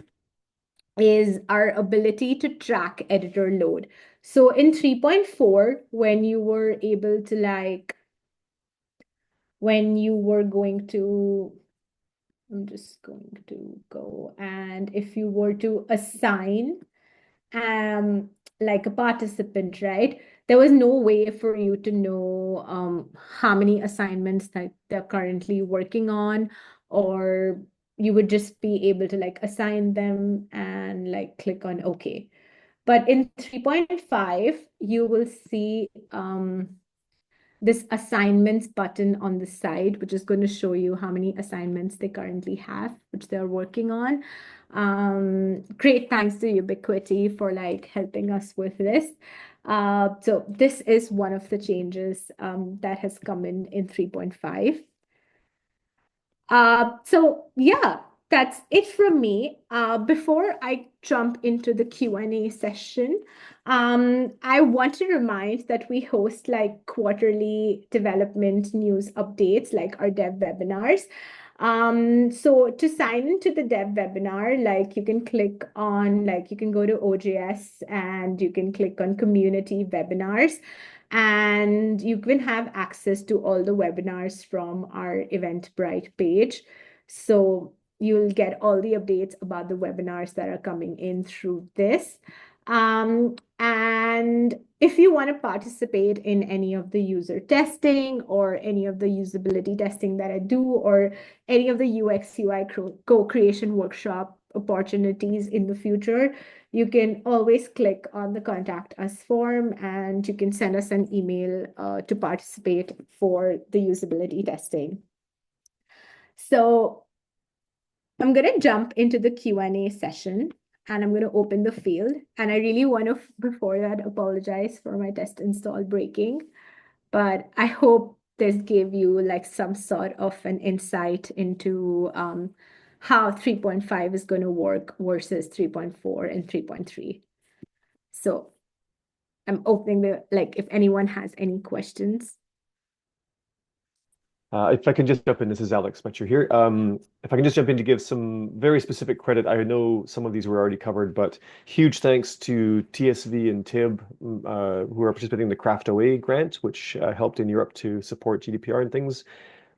is our ability to track editor load. So in 3.4, when you were able to like, when you were going to, I'm just going to go, and if you were to assign like a participant, right? there was no way for you to know how many assignments that they're currently working on, or you would just be able to like assign them and like click on OK. But in 3.5, you will see this assignments button on the side, which is going to show you how many assignments they currently have, which they're working on. Great thanks to Ubiquity for like helping us with this. So this is one of the changes that has come in 3.5. So yeah, that's it from me. Before I jump into the Q&A session, I want to remind that we host like quarterly development news updates, like our dev webinars. So to sign into the dev webinar, like you can click on, like you can go to OJS and you can click on community webinars, and you can have access to all the webinars from our Eventbrite page. So you'll get all the updates about the webinars that are coming in through this. And if you want to participate in any of the user testing or any of the usability testing that I do, or any of the UX UI co-creation workshop opportunities in the future, you can always click on the contact us form and you can send us an email to participate for the usability testing. So I'm going to jump into the Q&A session and I'm going to open the field. And I really want to, before that, apologize for my test install breaking. But I hope this gave you like some sort of an insight into how 3.5 is going to work versus 3.4 and 3.3. So I'm opening the, like, if anyone has any questions. If I can just jump in, this is Alex Metcher here. If I can just jump in to give some very specific credit, I know some of these were already covered, but huge thanks to TSV and TIB, who are participating in the Craft OA grant, which helped in Europe to support GDPR and things.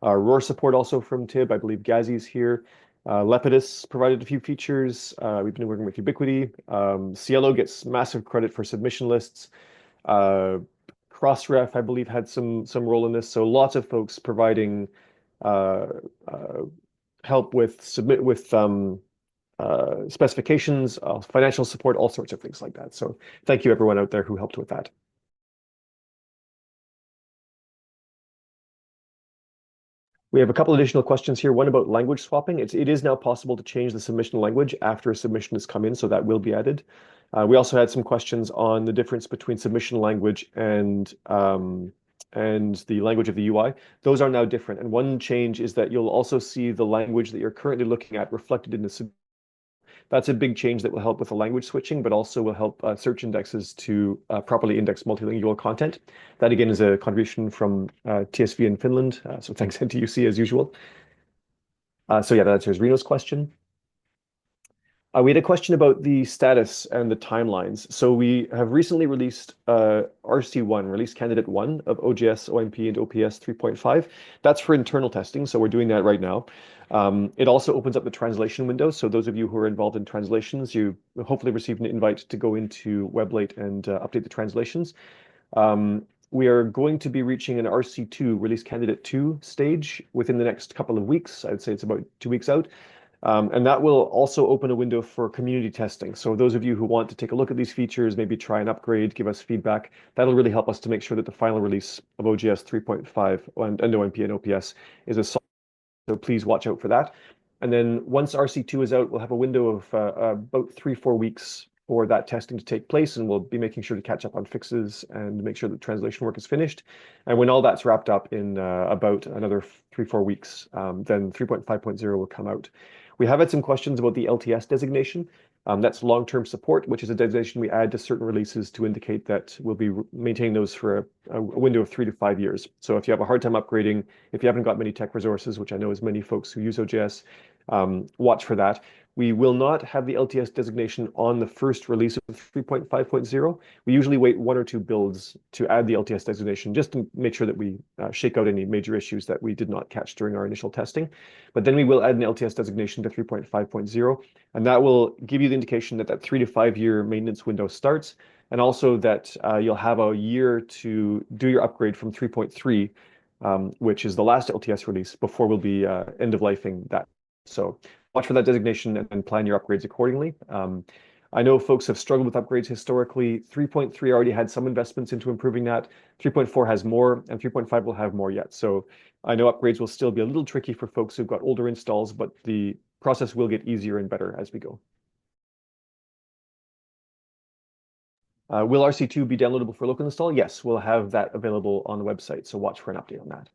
ROR support also from TIB. I believe Gazi's here. Lepidus provided a few features. We've been working with Ubiquity. Cielo gets massive credit for submission lists. Crossref, I believe, had some role in this. So lots of folks providing help with specifications, financial support, all sorts of things like that. So thank you everyone out there who helped with that. We have a couple additional questions here. One about language swapping. It is now possible to change the submission language after a submission has come in, so that will be added. We also had some questions on the difference between submission language and the language of the UI. Those are now different. And one change is that you'll also see the language that you're currently looking at reflected in the That's a big change that will help with the language switching, but also will help search indexes to properly index multilingual content. That again is a contribution from TSV in Finland. So thanks to UC as usual. So yeah, that answers Reno's question. We had a question about the status and the timelines. So we have recently released RC1, release candidate 1 of OJS, OMP, and OPS 3.5. That's for internal testing, so we're doing that right now. It also opens up the translation window. So those of you who are involved in translations, you hopefully received an invite to go into Weblate and update the translations. We are going to be reaching an RC2, release candidate 2 stage within the next couple of weeks. I'd say it's about 2 weeks out. And that will also open a window for community testing. So those of you who want to take a look at these features, maybe try an upgrade, give us feedback, that'll really help us to make sure that the final release of OJS 3.5 and OMP and OPS is a solid. So please watch out for that. And then once RC2 is out, we'll have a window of about 3-4 weeks for that testing to take place, and we'll be making sure to catch up on fixes and make sure that translation work is finished. And when all that's wrapped up in about another 3-4 weeks, then 3.5.0 will come out. We have had some questions about the LTS designation. That's long-term support, which is a designation we add to certain releases to indicate that we'll be maintaining those for a window of 3 to 5 years. So if you have a hard time upgrading, if you haven't got many tech resources, which I know is many folks who use OJS, watch for that. We will not have the LTS designation on the first release of 3.5.0. We usually wait 1 or 2 builds to add the LTS designation just to make sure that we shake out any major issues that we did not catch during our initial testing. But then we will add an LTS designation to 3.5.0, and that will give you the indication that that 3 to 5 year maintenance window starts. and also that you'll have a year to do your upgrade from 3.3, which is the last LTS release, before we'll be end-of-lifing that. So watch for that designation and plan your upgrades accordingly. I know folks have struggled with upgrades historically. 3.3 already had some investments into improving that. 3.4 has more, and 3.5 will have more yet. So I know upgrades will still be a little tricky for folks who've got older installs, but the process will get easier and better as we go. Will RC2 be downloadable for local install? Yes, we'll have that available on the website, so watch for an update on that.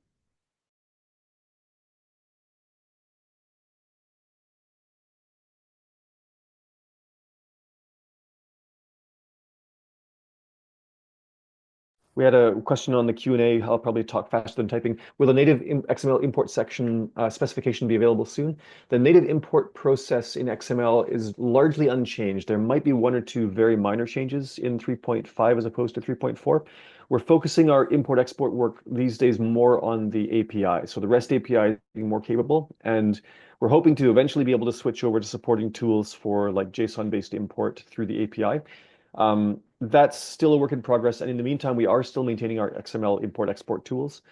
We had a question on the Q&A. I'll probably talk faster than typing. Will the native XML import section specification be available soon? The native import process in XML is largely unchanged. There might be one or two very minor changes in 3.5 as opposed to 3.4. We're focusing our import-export work these days more on the API. So the REST API is being more capable, and we're hoping to eventually be able to switch over to supporting tools for like JSON-based import through the API. That's still a work in progress, and in the meantime, we are still maintaining our XML import-export tools.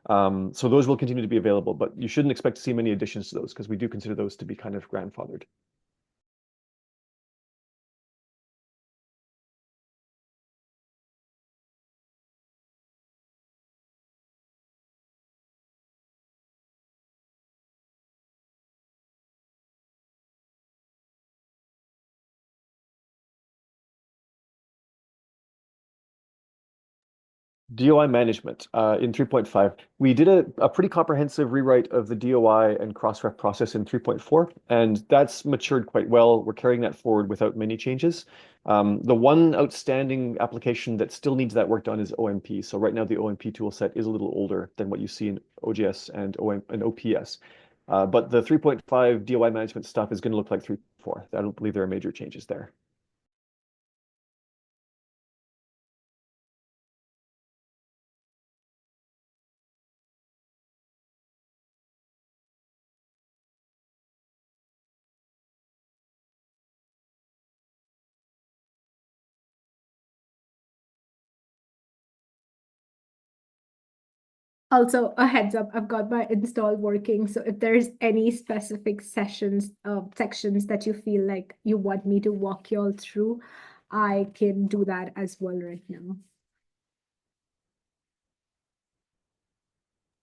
So those will continue to be available, but you shouldn't expect to see many additions to those because we do consider those to be kind of grandfathered. DOI management in 3.5. We did a pretty comprehensive rewrite of the DOI and cross-ref process in 3.4, and that's matured quite well. We're carrying that forward without many changes. The one outstanding application that still needs that work done is OMP. So right now the OMP tool set is a little older than what you see in OJS and OPS. But the 3.5 DOI management stuff is going to look like 3.4. I don't believe there are major changes there. Also, a heads up, I've got my install working. So if there's any specific sections that you feel like you want me to walk you all through, I can do that as well right now.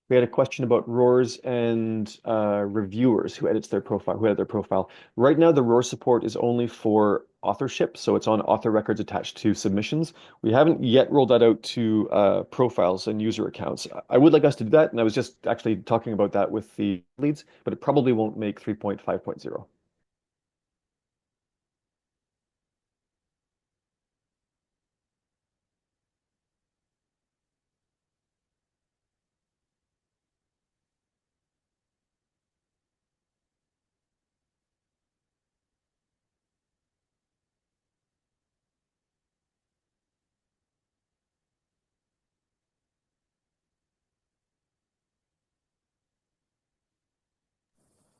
We had a question about RORs and reviewers who edit their profile. Right now, the ROR support is only for authorship, so it's on author records attached to submissions. We haven't yet rolled that out to profiles and user accounts. I would like us to do that, and I was just actually talking about that with the leads, but it probably won't make 3.5.0.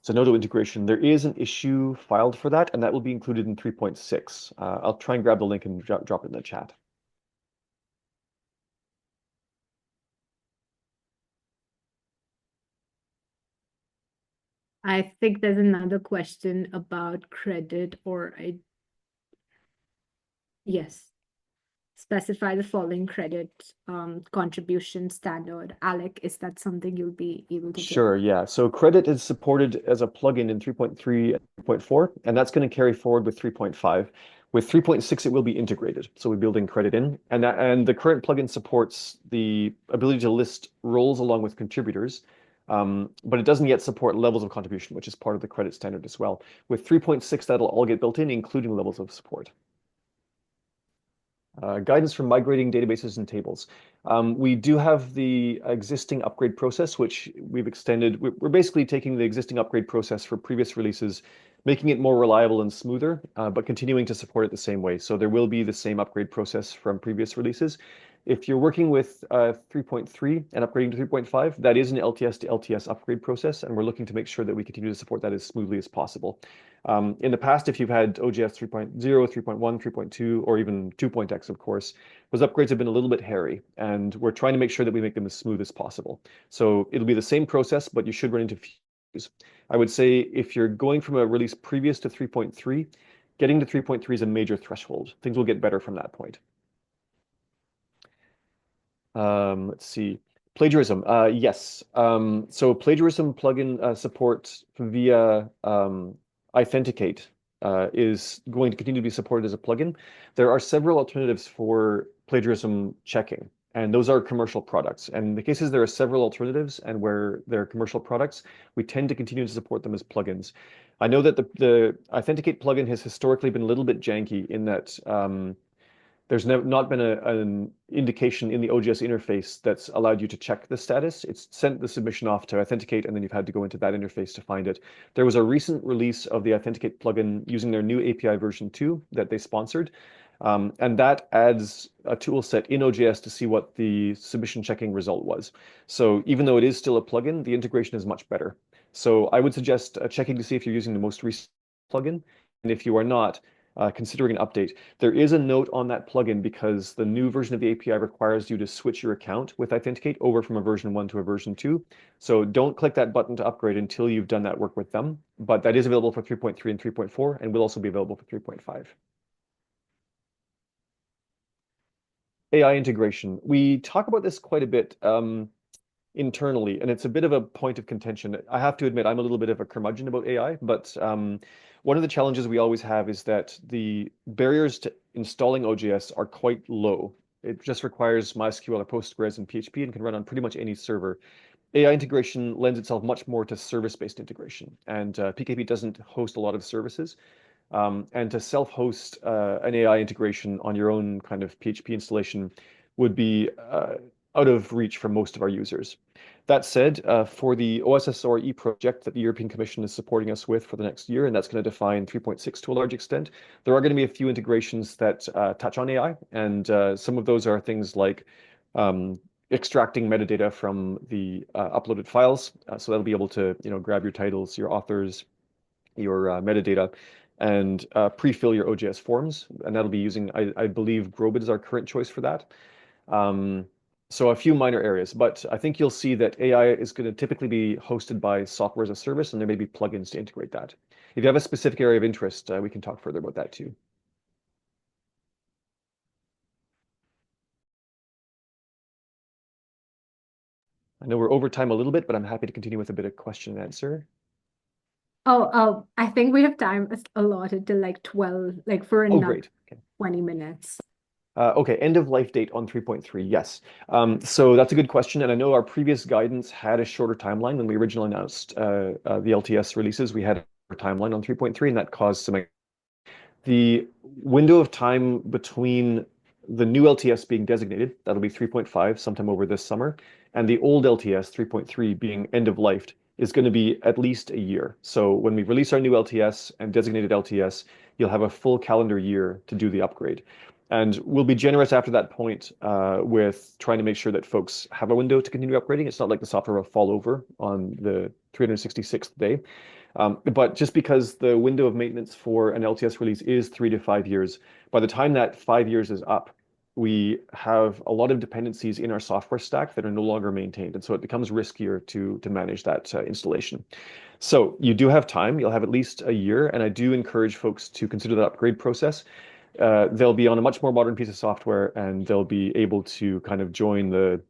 So Nodo integration, there is an issue filed for that, and that will be included in 3.6. I'll try and grab the link and drop it in the chat. I think there's another question about credit yes. Specify the following credit contribution standard. Alec, is that something you'll be able to do? Sure, yeah. So credit is supported as a plugin in 3.3 and 3.4, and that's going to carry forward with 3.5. With 3.6, it will be integrated. So we're building credit in, and the current plugin supports the ability to list roles along with contributors, but it doesn't yet support levels of contribution, which is part of the credit standard as well. With 3.6, that'll all get built in, including levels of support. Guidance for migrating databases and tables. We do have the existing upgrade process, which we've extended. We're basically taking the existing upgrade process for previous releases, making it more reliable and smoother, but continuing to support it the same way. So there will be the same upgrade process from previous releases. If you're working with 3.3 and upgrading to 3.5, that is an LTS to LTS upgrade process, and we're looking to make sure that we continue to support that as smoothly as possible. In the past, if you've had OJS 3.0, 3.1, 3.2, or even 2.x, of course, those upgrades have been a little bit hairy, and we're trying to make sure that we make them as smooth as possible. So it'll be the same process, but you should run into issues. I would say if you're going from a release previous to 3.3, getting to 3.3 is a major threshold. Things will get better from that point. Let's see. Plagiarism. Yes. So plagiarism plugin support via Authenticate is going to continue to be supported as a plugin. There are several alternatives for plagiarism checking, and those are commercial products. And in the cases there are several alternatives, and where they're commercial products, we tend to continue to support them as plugins. I know that the Authenticate plugin has historically been a little bit janky in that there's not been an indication in the OJS interface that's allowed you to check the status. It's sent the submission off to Authenticate, and then you've had to go into that interface to find it. There was a recent release of the Authenticate plugin using their new API version 2 that they sponsored. And that adds a tool set in OJS to see what the submission checking result was. So even though it is still a plugin, the integration is much better. So I would suggest checking to see if you're using the most recent plugin. And if you are not, considering an update. There is a note on that plugin because the new version of the API requires you to switch your account with Authenticate over from a version 1 to a version 2. So don't click that button to upgrade until you've done that work with them. But that is available for 3.3 and 3.4 and will also be available for 3.5. AI integration. We talk about this quite a bit internally, and it's a bit of a point of contention. I have to admit, I'm a little bit of a curmudgeon about AI, but one of the challenges we always have is that the barriers to installing OJS are quite low. It just requires MySQL or Postgres and PHP and can run on pretty much any server. AI integration lends itself much more to service-based integration, and PKP doesn't host a lot of services. And to self-host an AI integration on your own kind of PHP installation would be out of reach for most of our users. That said, for the OSSOR project that the European Commission is supporting us with for the next year, and that's going to define 3.6 to a large extent, there are going to be a few integrations that touch on AI, and some of those are things like extracting metadata from the uploaded files. So that'll be able to, grab your titles, your authors, your metadata, and pre-fill your OJS forms, and that'll be using, I believe, Grobit is our current choice for that. So a few minor areas, but I think you'll see that AI is going to typically be hosted by software as a service, and there may be plugins to integrate that. If you have a specific area of interest, we can talk further about that too. I know we're over time a little bit, but I'm happy to continue with a bit of question and answer. Oh, I think we have time allotted to like 12, like for Oh, another great. Okay. 20 minutes. Okay, end of life date on 3.3, yes. So that's a good question, and I know our previous guidance had a shorter timeline. When we originally announced the LTS releases, we had a timeline on 3.3, and that caused some... The window of time between the new LTS being designated, that'll be 3.5 sometime over this summer, and the old LTS 3.3 being end of life is going to be at least a year. So when we release our new LTS and designated LTS, you'll have a full calendar year to do the upgrade. And we'll be generous after that point with trying to make sure that folks have a window to continue upgrading. It's not like the software will fall over on the 366th day. But just because the window of maintenance for an LTS release is 3 to 5 years, by the time that 5 years is up, we have a lot of dependencies in our software stack that are no longer maintained. And so it becomes riskier to manage that installation. So you do have time. You'll have at least a year. And I do encourage folks to consider that upgrade process. They'll be on a much more modern piece of software, and they'll be able to kind of join the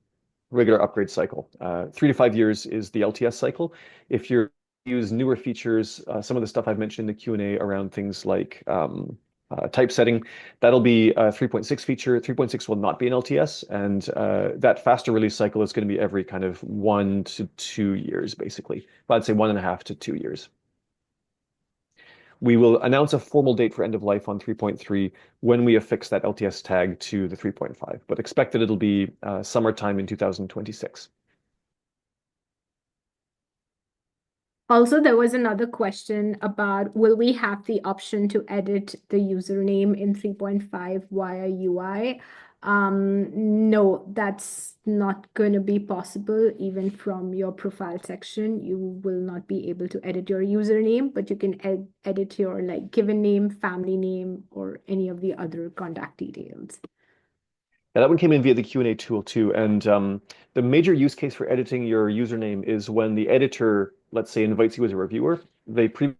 regular upgrade cycle. 3 to 5 years is the LTS cycle. If you use newer features, some of the stuff I've mentioned in the Q&A around things like typesetting, that'll be a 3.6 feature. 3.6 will not be an LTS, and that faster release cycle is going to be every kind of 1 to 2 years, basically. But I'd say 1.5 to 2 years. We will announce a formal date for end of life on 3.3 when we affix that LTS tag to the 3.5, but expect that it'll be summertime in 2026. Also, there was another question about, will we have the option to edit the username in 3.5 via UI? No, that's not going to be possible. Even from your profile section, you will not be able to edit your username, but you can edit your like given name, family name, or any of the other contact details. Yeah, that one came in via the Q&A tool too. And the major use case for editing your username is when the editor, let's say, invites you as a reviewer, they create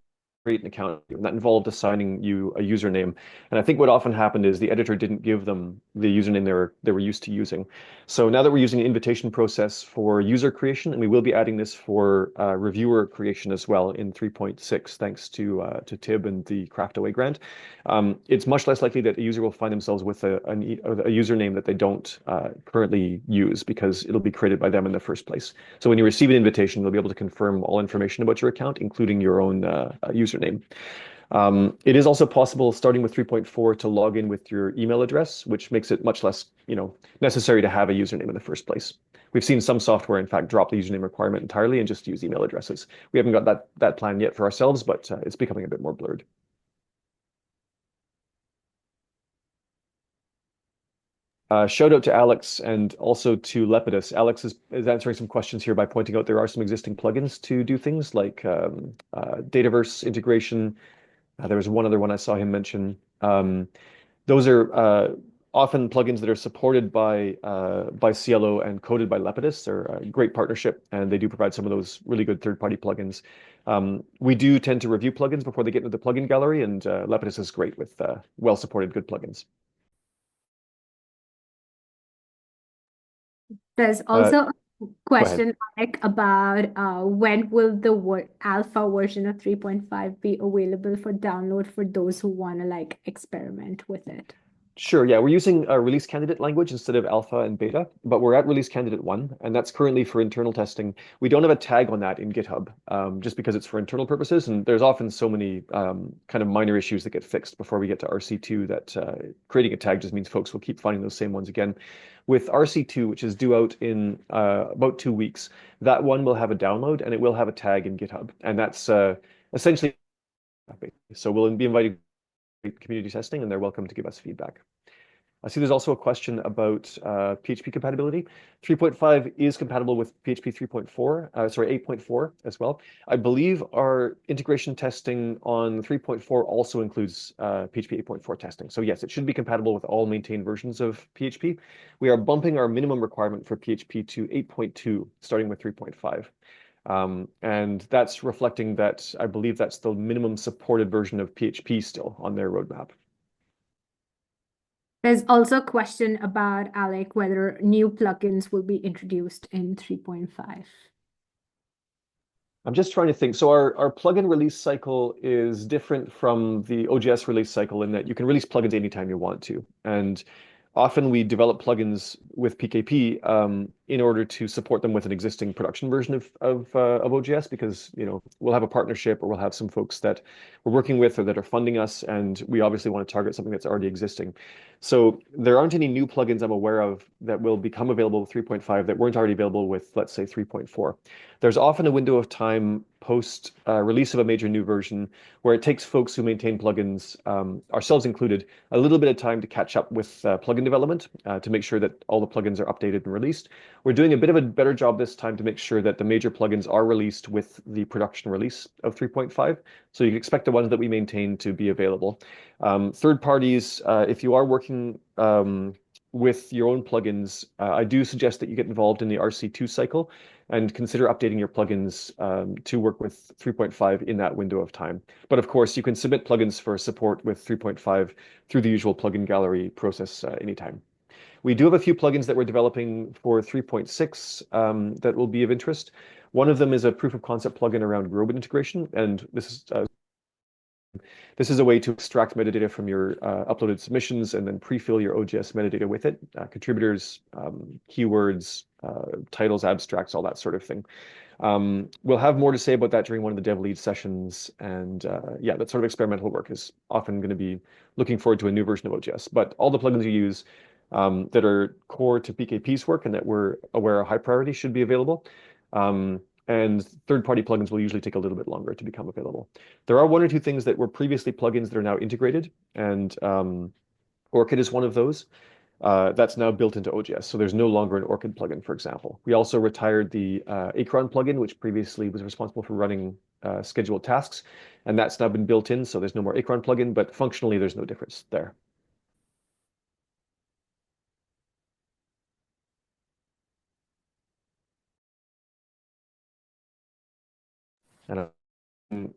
an account, and that involved assigning you a username. And I think what often happened is the editor didn't give them the username they were used to using. So now that we're using an invitation process for user creation, and we will be adding this for reviewer creation as well in 3.6, thanks to Tib and the Craftaway grant. It's much less likely that a user will find themselves with a username that they don't currently use because it'll be created by them in the first place. So when you receive an invitation, you'll be able to confirm all information about your account, including your own username. It is also possible, starting with 3.4, to log in with your email address, which makes it much less, necessary to have a username in the first place. We've seen some software, in fact, drop the username requirement entirely and just use email addresses. We haven't got that plan yet for ourselves, but it's becoming a bit more blurred. Shout out to Alex and also to Lepidus. Alex is answering some questions here by pointing out there are some existing plugins to do things like Dataverse integration. There was one other one I saw him mention. Those are often plugins that are supported by CLO and coded by Lepidus. They're a great partnership, and they do provide some of those really good third-party plugins. We do tend to review plugins before they get into the plugin gallery, and Lepidus is great with well-supported good plugins. There's also a Go ahead. question, Alec, about when will the alpha version of 3.5 be available for download for those who want to like experiment with it? Sure, yeah, we're using a release candidate language instead of alpha and beta, but we're at release candidate 1, and that's currently for internal testing. We don't have a tag on that in GitHub, just because it's for internal purposes, and there's often so many kind of minor issues that get fixed before we get to RC2 that creating a tag just means folks will keep finding those same ones again. With RC2, which is due out in about 2 weeks, that one will have a download, and it will have a tag in GitHub, and that's essentially, so we'll be inviting community testing, and they're welcome to give us feedback. I see there's also a question about PHP compatibility. 3.5 is compatible with PHP 8.4 as well. I believe our integration testing on 3.4 also includes PHP 8.4 testing. So yes, it should be compatible with all maintained versions of PHP. We are bumping our minimum requirement for PHP to 8.2, starting with 3.5. And that's reflecting that I believe that's the minimum supported version of PHP still on their roadmap. There's also a question about, Alec, whether new plugins will be introduced in 3.5. I'm just trying to think. So our plugin release cycle is different from the OJS release cycle in that you can release plugins anytime you want to. And often we develop plugins with PKP in order to support them with an existing production version of OJS, because we'll have a partnership or we'll have some folks that we're working with or that are funding us, and we obviously want to target something that's already existing. So there aren't any new plugins I'm aware of that will become available with 3.5 that weren't already available with, let's say, 3.4. There's often a window of time post release of a major new version where it takes folks who maintain plugins, ourselves included, a little bit of time to catch up with plugin development to make sure that all the plugins are updated and released. We're doing a bit of a better job this time to make sure that the major plugins are released with the production release of 3.5. So you can expect the ones that we maintain to be available. Third parties, if you are working with your own plugins, I do suggest that you get involved in the RC2 cycle and consider updating your plugins to work with 3.5 in that window of time. But of course, you can submit plugins for support with 3.5 through the usual plugin gallery process anytime. We do have a few plugins that we're developing for 3.6 that will be of interest. One of them is a proof of concept plugin around Robot integration, and this is a way to extract metadata from your uploaded submissions and then pre-fill your OJS metadata with it, contributors, keywords, titles, abstracts, all that sort of thing. We'll have more to say about that during one of the dev lead sessions. And yeah, that sort of experimental work is often going to be looking forward to a new version of OJS. But all the plugins you use that are core to PKP's work and that we're aware are high priority should be available. And third-party plugins will usually take a little bit longer to become available. There are one or two things that were previously plugins that are now integrated, and Orchid is one of those. that's now built into OJS. So there's no longer an ORCID plugin, for example. We also retired the Acron plugin, which previously was responsible for running scheduled tasks, and that's now been built in. So there's no more Acron plugin, but functionally there's no difference there. And I'm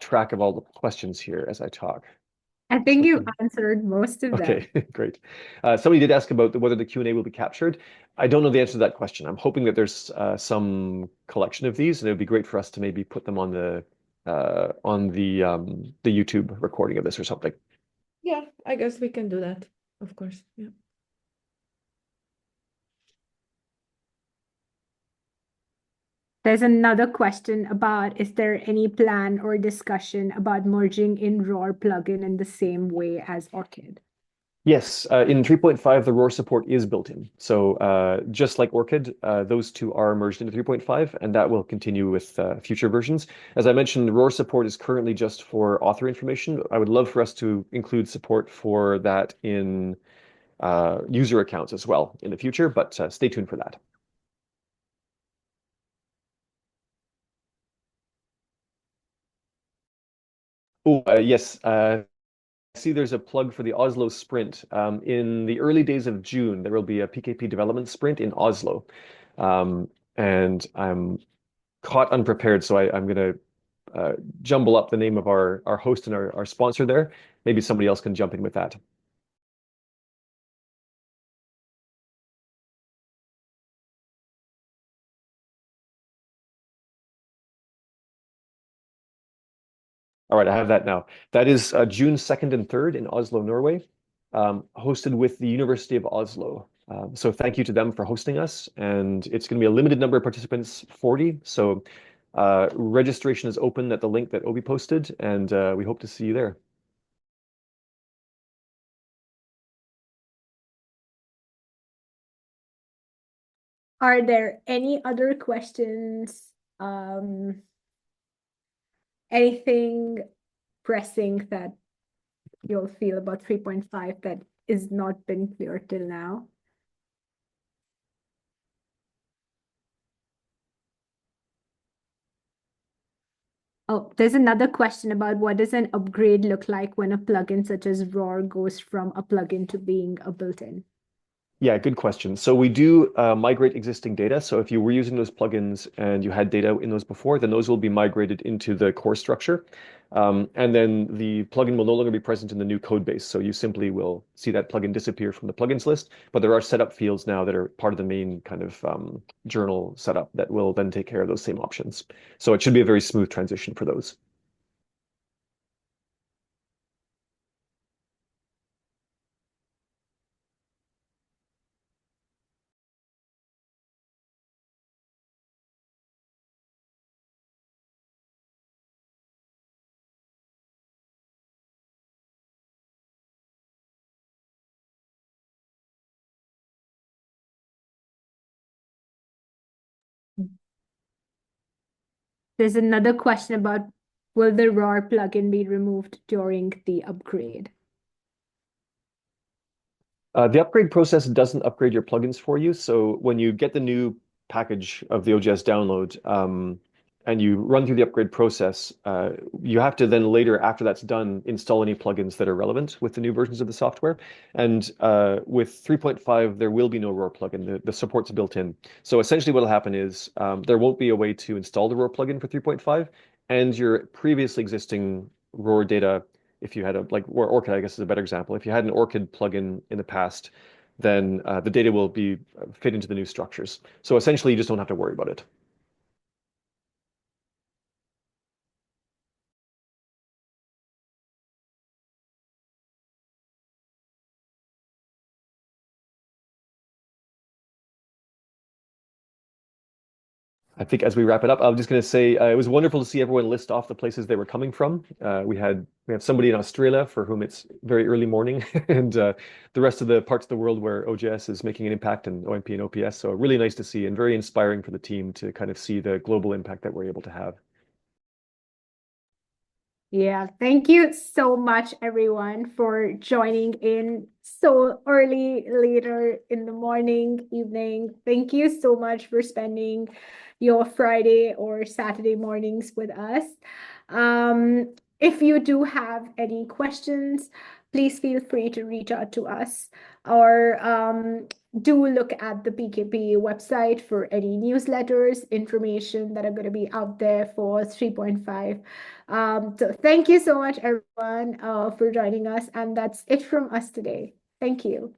track of all the questions here as I talk. I think you answered most of them. Okay, great. Somebody did ask about whether the Q&A will be captured. I don't know the answer to that question. I'm hoping that there's some collection of these, and it would be great for us to maybe put them on the YouTube recording of this or something. Yeah, I guess we can do that, of course. Yeah. There's another question about, is there any plan or discussion about merging in ROR plugin in the same way as ORCID? Yes, in 3.5, the ROR support is built in. So just like ORCID, those two are merged into 3.5, and that will continue with future versions. As I mentioned, ROR support is currently just for author information. I would love for us to include support for that in user accounts as well in the future, but stay tuned for that. Oh, yes. See, there's a plug for the Oslo sprint. In the early days of June, there will be a PKP development sprint in Oslo. And I'm caught unprepared, so I'm going to jumble up the name of our host and our sponsor there. Maybe somebody else can jump in with that. All right, I have that now. That is June 2nd and 3rd in Oslo, Norway, hosted with the University of Oslo. So thank you to them for hosting us. And it's going to be a limited number of participants, 40. So registration is open at the link that Obi posted, and we hope to see you there. Are there any other questions? Anything pressing that you'll feel about 3.5 that is not been clear till now? Oh, there's another question about what does an upgrade look like when a plugin such as ROR goes from a plugin to being a built-in? Yeah, good question. So we do migrate existing data. So if you were using those plugins and you had data in those before, then those will be migrated into the core structure. And then the plugin will no longer be present in the new code base. So you simply will see that plugin disappear from the plugins list. But there are setup fields now that are part of the main kind of journal setup that will then take care of those same options. So it should be a very smooth transition for those. There's another question about, will the ROR plugin be removed during the upgrade? The upgrade process doesn't upgrade your plugins for you. So when you get the new package of the OJS download and you run through the upgrade process, you have to then later, after that's done, install any plugins that are relevant with the new versions of the software. And with 3.5, there will be no ROR plugin. The support's built in. So essentially what will happen is there won't be a way to install the ROR plugin for 3.5, and your previously existing ROR data, if you had or ORCID, I guess is a better example. If you had an ORCID plugin in the past, then the data will be fit into the new structures. So essentially, you just don't have to worry about it. I think as we wrap it up, I'm just going to say it was wonderful to see everyone list off the places they were coming from. We have somebody in Australia for whom it's very early morning, and the rest of the parts of the world where OJS is making an impact, and OMP and OPS. So really nice to see and very inspiring for the team to kind of see the global impact that we're able to have. Yeah, thank you so much, everyone, for joining in so early, later in the morning, evening. Thank you so much for spending your Friday or Saturday mornings with us. If you do have any questions, please feel free to reach out to us, or do look at the PKP website for any newsletters, information that are going to be out there for 3.5. So thank you so much, everyone, for joining us. And that's it from us today. Thank you.